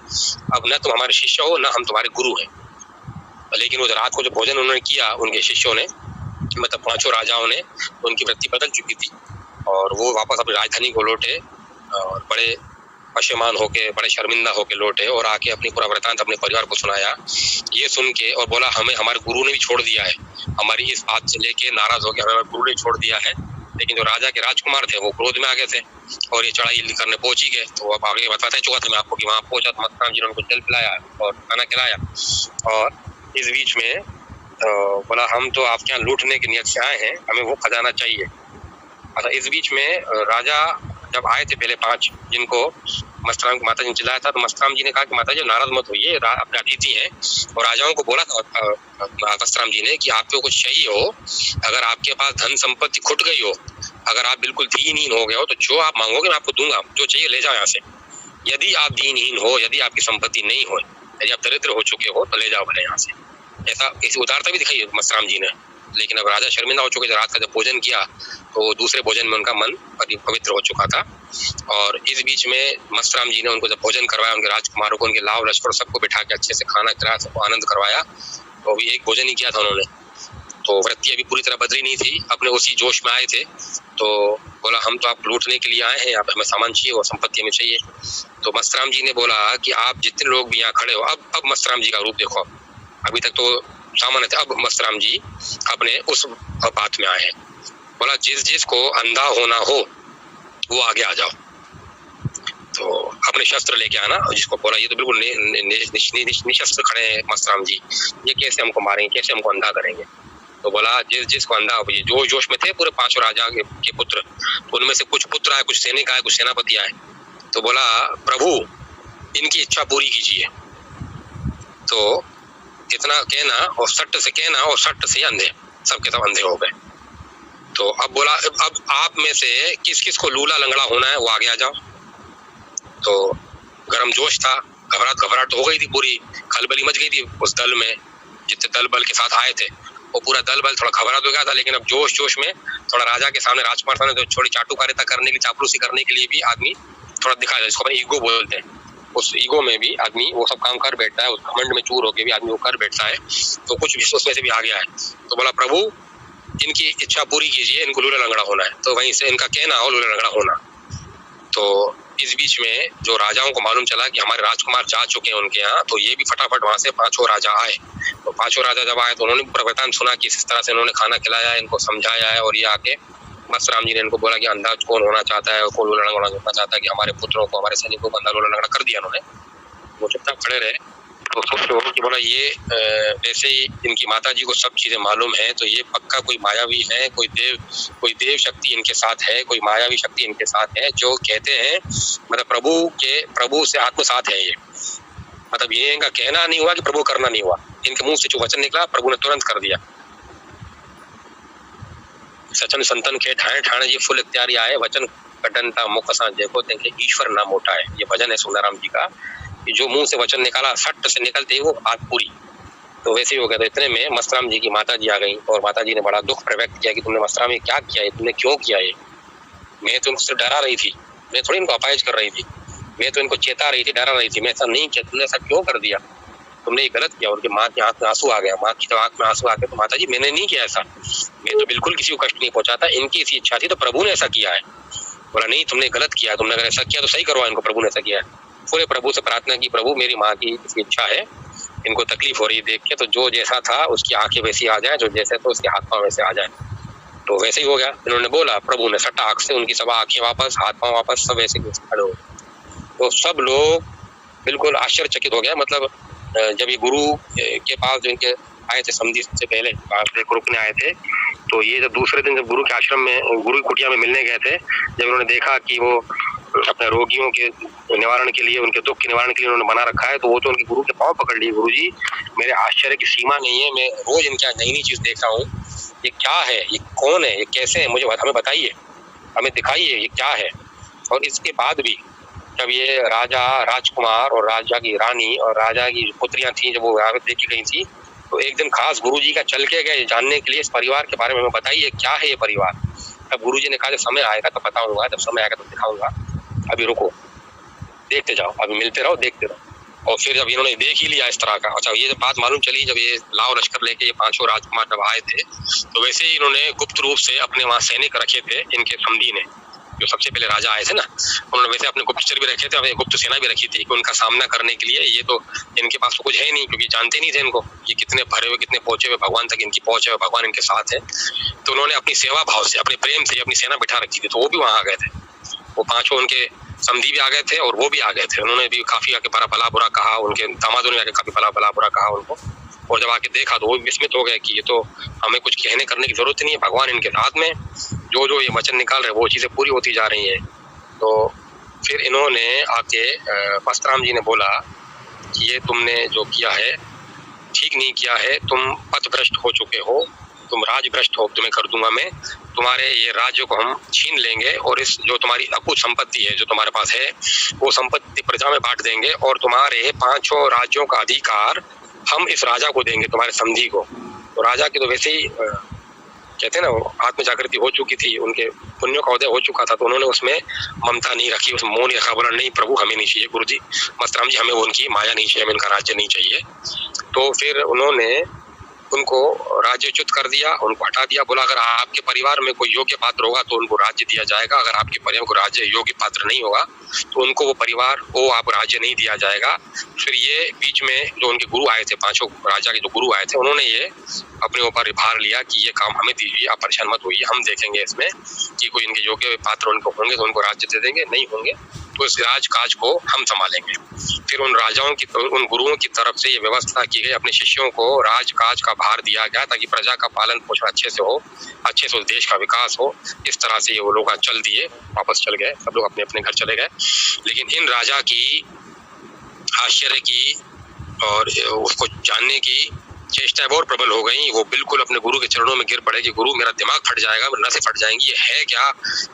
अब न तुम हमारे शिष्य हो, न हम तुम्हारे गुरु हैं। लेकिन वो रात को जो भोजन उन्होंने किया उनके शिष्यों ने, मतलब 5 राजाओं ने, उनकी वृत्ति बदल चुकी थी, और वो वापस अपनी राजधानी को लौटे, और बड़े पशेमान होके, बड़े शर्मिंदा होके लौटे, और आके अपनी पूरा वृतांत अपने परिवार को सुनाया। ये सुन के और बोला हमें हमारे गुरु ने भी छोड़ दिया है, हमारी इस बात से लेके नाराज हो गया, हमें गुरु ने छोड़ दिया है। लेकिन जो राजा के राजकुमार थे वो क्रोध में आ गए थे, और ये चढ़ाई करने पहुंच ही गए। तो अब आगे बताते चुका था मैं आपको कि वहां पहुंचा तो मस्तराम जी ने उनको जल पिलाया और खाना खिलाया, और इस बीच में बोला हम तो आपके यहाँ लूटने की नियत से आए हैं, हमें वो खजाना चाहिए। अच्छा, इस बीच में राजा जब आए थे पहले 5 जिनको मस्तराम की माता जी ने चिल्लाया था, तो मस्तराम जी ने कहा कि माता जी नाराज मत होइए, अपने अतिथि हैं। और राजाओं को बोला था मस्तराम जी ने कि आपको कुछ चाहिए हो, अगर आपके पास धन संपत्ति खुट गई हो, अगर आप बिल्कुल दीनहीन हो गए हो, तो जो आप मांगोगे मैं आपको दूंगा, जो चाहिए ले जाओ यहाँ से। यदि आप दीनहीन हो, यदि आपकी संपत्ति नहीं हो, यदि आप दरिद्र हो चुके हो, तो ले जाओ भले यहाँ से। ऐसा ऐसी उदारता भी दिखाई मस्तराम जी ने। लेकिन अब राजा शर्मिंदा हो चुके थे, रात का जब भोजन किया तो दूसरे भोजन में उनका मन पवित्र हो चुका था। और इस बीच में मस्तराम जी ने उनको जब भोजन करवाया, उनके राजकुमारों को, उनके लाव लश्कर सबको बिठा के अच्छे से खाना खिलाया, सबको आनंद करवाया। तो अभी एक भोजन ही किया था उन्होंने, तो वृत्ति अभी पूरी तरह बदली नहीं थी, अपने उसी जोश में आए थे। तो बोला हम तो आप लूटने के लिए आए हैं, आप हमें सामान चाहिए और संपत्ति हमें चाहिए। तो मस्तराम जी ने बोला कि आप जितने लोग भी यहाँ खड़े हो, अब मस्तराम जी का रूप देखो, अभी तक तो सामान्य थे, अब मस्तराम जी अपने उस बात में आए हैं। बोला जिस को अंधा होना हो वो आगे आ जाओ, तो अपने शस्त्र लेके आना। जिसको बोला ये तो बिल्कुल निशस्त्र खड़े हैं मस्तराम जी, ये कैसे हमको मारेंगे, कैसे हमको अंधा करेंगे। तो बोला जिसको अंधा हो, ये जोश में थे पूरे 5 राजा के पुत्र, तो उनमें से कुछ पुत्र आए, कुछ सैनिक आए, कुछ सेनापति आए। तो बोला प्रभु इनकी इच्छा पूरी कीजिए। तो इतना कहना और सट्ट से कहना और सट्ट से अंधे, सबके सब अंधे हो गए। तो अब बोला अब आप में से किस किस को लूला लंगड़ा होना है वो आगे आ जाओ। तो गरम जोश था, घबराहट तो हो गई थी, पूरी खलबली मच गई थी उस दल में, जितने दल बल के साथ आए थे वो पूरा दल बल थोड़ा घबरा हो गया था। लेकिन अब जोश में थोड़ा राजा के सामने, राजकुमार सामने तो छोटी चाटुकारिता करने की, चापलूसी करने के लिए भी आदमी थोड़ा दिखाया, जिसको ईगो बोलते हैं। उस ईगो में भी आदमी वो सब काम कर बैठता है, उस घमंड में चूर होके भी आदमी वो कर बैठता है। तो कुछ विश्वास में से भी आ गया है। तो बोला प्रभु इनकी इच्छा पूरी कीजिए, इनको लूला लंगड़ा होना है। तो वहीं से इनका कहना हो लूला लंगड़ा होना। तो इस बीच में जो राजाओं को मालूम चला कि हमारे राजकुमार जा चुके हैं उनके यहाँ, तो ये भी फटाफट वहां से 5 राजा आए। तो 5 राजा जब आए तो उन्होंने प्रवचन सुना कि इस तरह से इन्होंने खाना खिलाया है, इनको समझाया है, और ये आके मस्तराम जी ने इनको बोला कि अंधा कौन होना चाहता है और कौन लूला लंगड़ा होना चाहता है, कि हमारे पुत्रों को, हमारे सैनिकों को अंधा लूला लंगड़ा कर दिया उन्होंने। वो चुपचाप खड़े रहे। तो सोच रहे हो कि बोला ये वैसे ही इनकी माता जी को सब चीजें मालूम है, तो ये पक्का कोई मायावी है, कोई देव शक्ति इनके साथ है, कोई मायावी शक्ति इनके साथ है, जो कहते हैं मतलब प्रभु से आत्मसात है ये। मतलब ये इनका कहना नहीं हुआ कि प्रभु करना नहीं हुआ, इनके मुंह से जो वचन निकला प्रभु ने तुरंत कर दिया। सचन संतन के ठाणे ठाणे ये फुल इत्यादि आए, वचन कटनता मुख सा देखो देखे ईश्वर ना मोटा है। ये भजन है सुंदराम जी का, जो मुंह से वचन निकाला सट से निकलते ही वो बात पूरी। तो वैसे ही हो गया। तो इतने में मस्तराम जी की माता जी आ गई और माता जी ने बड़ा दुख प्रकट किया कि तुमने मस्तराम ये क्या किया है, तुमने क्यों किया ये? मैं तो इनको डरा रही थी, मैं थोड़ी इनको अपाइज कर रही थी, मैं तो इनको चेता रही थी, डरा रही थी। मैं ऐसा नहीं किया, तुमने ऐसा क्यों कर दिया, तुमने ये गलत किया। उनकी माँ की आंख में आंसू आ गया, माँ की आंख में आंसू आ गया। तो माता जी मैंने नहीं किया ऐसा, मैं तो बिल्कुल किसी को कष्ट नहीं पहुंचाता, इनकी ऐसी इच्छा थी तो प्रभु ने ऐसा किया है। बोला नहीं तुमने गलत किया, तुमने अगर ऐसा किया तो सही करवाओ इनको, प्रभु ने ऐसा किया है। पूरे प्रभु से प्रार्थना की, प्रभु मेरी माँ की इच्छा है, इनको तकलीफ हो रही है देख के, तो जो जैसा था उसकी आंखें वैसी आ जाए, जो जैसे तो उसके हाथ पांव वैसे आ जाए। तो वैसे ही हो गया। इन्होंने बोला, प्रभु ने सटाक से उनकी सब आंखें वापस, हाथ पांव वापस, सब वैसे खड़े हो। तो सब लोग बिल्कुल आश्चर्यचकित हो गया। मतलब जब ये गुरु के पास जो इनके आए थे समधी से पहले एक रुकने आए थे, तो ये जब दूसरे दिन जब गुरु के आश्रम में, गुरु की कुटिया में मिलने गए थे, जब उन्होंने देखा कि वो अपने रोगियों के निवारण के लिए, उनके दुख के निवारण के लिए उन्होंने बना रखा है, तो वो तो उनके गुरु के पांव पकड़ लिए। गुरु जी मेरे आश्चर्य की सीमा नहीं है, मैं रोज इनके नई नई चीज देख रहा हूँ, ये क्या है, ये कौन है, ये कैसे है, मुझे हमें बताइए, हमें दिखाइए ये क्या है। और इसके बाद भी जब ये राजा, राजकुमार और राजा की रानी और राजा की पुत्रियां थी, जब वो यहाँ पे देखी गई थी, तो एक दिन खास गुरुजी का चल के गए जानने के लिए इस परिवार के बारे में हमें बताइए क्या है ये परिवार। तब गुरुजी ने कहा जब समय आएगा तो बताऊंगा, जब समय आएगा तो दिखाऊंगा, अभी रुको, देखते जाओ, अभी मिलते रहो, देखते रहो। और फिर जब इन्होंने देख ही लिया इस तरह का, अच्छा ये जब बात मालूम चली, जब ये लाव लश्कर लेके ये पांचों राजकुमार जब आए थे, तो वैसे ही इन्होंने गुप्त रूप से अपने वहां सैनिक रखे थे, इनके समधी ने, जो सबसे पहले राजा आए थे ना, उन्होंने वैसे अपने गुप्तचर भी रखे थे, गुप्त सेना भी रखी थी कि उनका सामना करने के लिए। ये तो इनके पास तो कुछ है नहीं, क्योंकि जानते नहीं थे इनको, ये कितने भरे हुए, कितने पहुंचे हुए, भगवान तक इनकी पहुंच है, भगवान इनके साथ है। तो उन्होंने अपनी सेवा भाव से, अपने प्रेम से अपनी सेना बिठा रखी थी, तो वो भी वहां आ गए थे। वो पांचों उनके समधी भी आ गए थे और वो भी आ गए थे। उन्होंने भी काफी आके भला बुरा कहा, उनके दामादों ने आके काफी भला बुरा कहा उनको। और जब आके देखा तो वो विस्मित हो गए कि ये तो हमें कुछ कहने करने की जरूरत नहीं है, भगवान इनके साथ में, जो ये वचन निकाल रहे वो चीजें पूरी होती जा रही हैं। तो फिर इन्होंने आके मस्तराम जी ने बोला कि ये तुमने जो किया है ठीक नहीं किया है, तुम पथभ्रष्ट हो चुके हो, तुम राजभ्रष्ट हो, तुम्हें कर दूंगा मैं, तुम्हारे ये राज्य को हम छीन लेंगे और इस जो तुम्हारी अकुत संपत्ति है जो तुम्हारे पास है, वो संपत्ति प्रजा में बांट देंगे और तुम्हारे पांचों राज्यों का अधिकार हम इस राजा को देंगे, तुम्हारे समधी को। तो राजा की तो वैसे ही कहते हैं ना, आत्म जागृति हो चुकी थी, उनके पुण्यों का उदय हो चुका था, तो उन्होंने उसमें ममता नहीं रखी, उसमें मोह नहीं रखा, बोला नहीं प्रभु हमें नहीं चाहिए, गुरु जी मस्तराम जी हमें उनकी माया नहीं चाहिए, हमें इनका राज्य नहीं चाहिए। तो फिर उन्होंने उनको राज्यच्युत कर दिया, उनको हटा दिया। बोला अगर आपके परिवार में कोई योग्य पात्र होगा तो उनको राज्य दिया जाएगा, अगर आपके परिवार को राज्य योग्य पात्र नहीं होगा तो उनको वो परिवार को आप राज्य नहीं दिया जाएगा। फिर ये बीच में जो उनके गुरु आए थे, पांचों राजा के जो गुरु आए थे, उन्होंने ये अपने ऊपर भार लिया कि ये काम हमें दीजिए, आप परेशान मत होइए, हम देखेंगे इसमें कि कोई इनके योग्य पात्र उनको होंगे तो उनको राज्य दे देंगे, नहीं होंगे तो इस राजकाज को हम संभालेंगे। फिर उन राजाओं की, उन गुरुओं की तरफ से ये व्यवस्था की गई, अपने शिष्यों को राजकाज का भार दिया गया ताकि प्रजा का पालन पोषण अच्छे से हो, अच्छे से उस देश का विकास हो। इस तरह से ये वो लोग चल दिए, वापस चल गए, सब लोग अपने अपने घर चले गए। लेकिन इन राजा की आश्चर्य की और उसको जानने की चेष्टाएं और प्रबल हो गई। वो बिल्कुल अपने गुरु के चरणों में गिर पड़े कि गुरु मेरा दिमाग फट जाएगा, मेरी नसें फट जाएंगी, ये है क्या,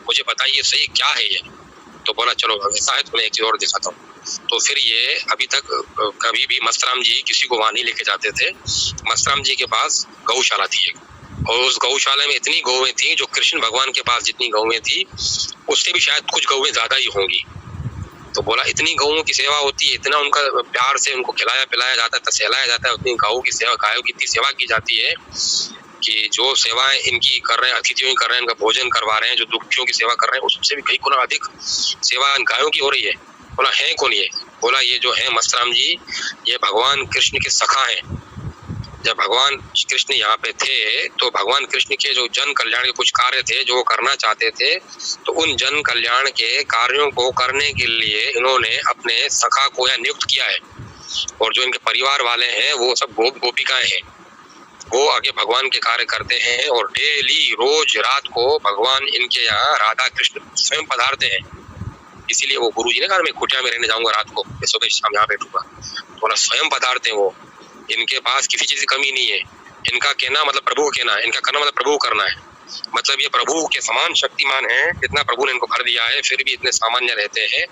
मुझे बताइए सही क्या है ये। तो बोला चलो ऐसा है तो मैं एक चीज और दिखाता हूँ। तो फिर ये अभी तक कभी भी मस्तराम जी किसी को वहां नहीं लेके जाते थे। मस्तराम जी के पास गौशाला थी एक, और उस गौशाला में इतनी गौवें थी, जो कृष्ण भगवान के पास जितनी गौवें थी उससे भी शायद कुछ गौवें ज्यादा ही होंगी। तो बोला इतनी गौओं की सेवा होती है, इतना उनका प्यार से उनको खिलाया पिलाया जाता है, सहलाया जाता है, उतनी गायों की सेवा, गायों की इतनी सेवा की जाती है कि जो सेवाएं इनकी कर रहे हैं, अतिथियों की कर रहे हैं, इनका भोजन करवा रहे हैं, जो दुखियों की सेवा कर रहे हैं, उससे भी कई गुना अधिक सेवा गायों की हो रही है। बोला है कौन ये? बोला ये जो है मस्तराम जी, ये भगवान कृष्ण के सखा हैं। जब भगवान कृष्ण यहाँ पे थे तो भगवान कृष्ण के जो जन कल्याण के कुछ कार्य थे जो वो करना चाहते थे, तो उन जन कल्याण के कार्यों को करने के लिए इन्होंने अपने सखा को यहाँ नियुक्त किया है। और जो इनके परिवार वाले हैं वो सब गोपिकाएं हैं। वो आगे भगवान के कार्य करते हैं और डेली रोज रात को भगवान इनके यहाँ राधा कृष्ण स्वयं पधारते हैं। इसीलिए वो गुरुजी ने कहा मैं कुटिया में रहने जाऊंगा रात को, सुबह शाम यहाँ बैठूंगा। बोला स्वयं पधारते हैं वो, इनके पास किसी चीज की कमी नहीं है। इनका कहना मतलब प्रभु कहना, इनका करना मतलब प्रभु करना है। मतलब ये प्रभु के समान शक्तिमान है, जितना प्रभु ने इनको भर दिया है फिर भी इतने सामान्य रहते हैं।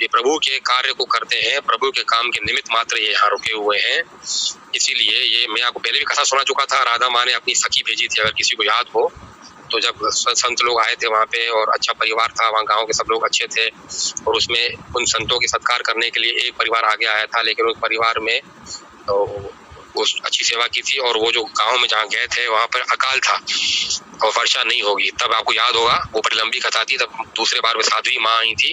ये प्रभु के कार्य को करते हैं, प्रभु के काम के निमित्त मात्र ये यहाँ रुके हुए हैं। इसीलिए ये मैं आपको पहले भी कथा सुना चुका था, राधा माँ ने अपनी सखी भेजी थी, अगर किसी को याद हो तो। जब संत लोग आए थे वहाँ पे और अच्छा परिवार था, वहाँ गांव के सब लोग अच्छे थे और उसमें उन संतों की सत्कार करने के लिए एक परिवार आगे आया था, लेकिन उस परिवार में तो उस अच्छी सेवा की थी। और वो जो गांव में जहाँ गए थे वहाँ पर अकाल था और वर्षा नहीं होगी। तब आपको याद होगा वो बड़ी लंबी कथा थी। तब दूसरे बार में साध्वी माँ आई थी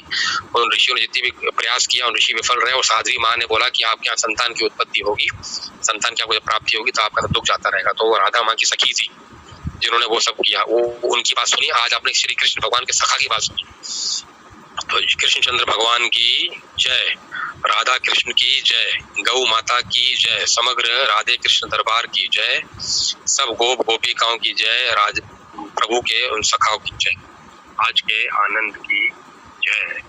और उन ऋषियों ने जितनी भी प्रयास किया उन ऋषि विफल रहे और साध्वी माँ ने बोला कि आपके यहाँ संतान की उत्पत्ति होगी, संतान की आपको जब प्राप्ति होगी तो आपका दुख जाता रहेगा। तो वो राधा माँ की सखी थी जिन्होंने वो सब किया, वो उनकी बात सुनी। आज आपने श्री कृष्ण भगवान के सखा की बात सुनी। तो कृष्णचंद्र भगवान की जय, राधा कृष्ण की जय, गौ माता की जय, समग्र राधे कृष्ण दरबार की जय, सब गोपिकाओं की जय, प्रभु के उन सखाओं की जय, आज के आनंद की जय।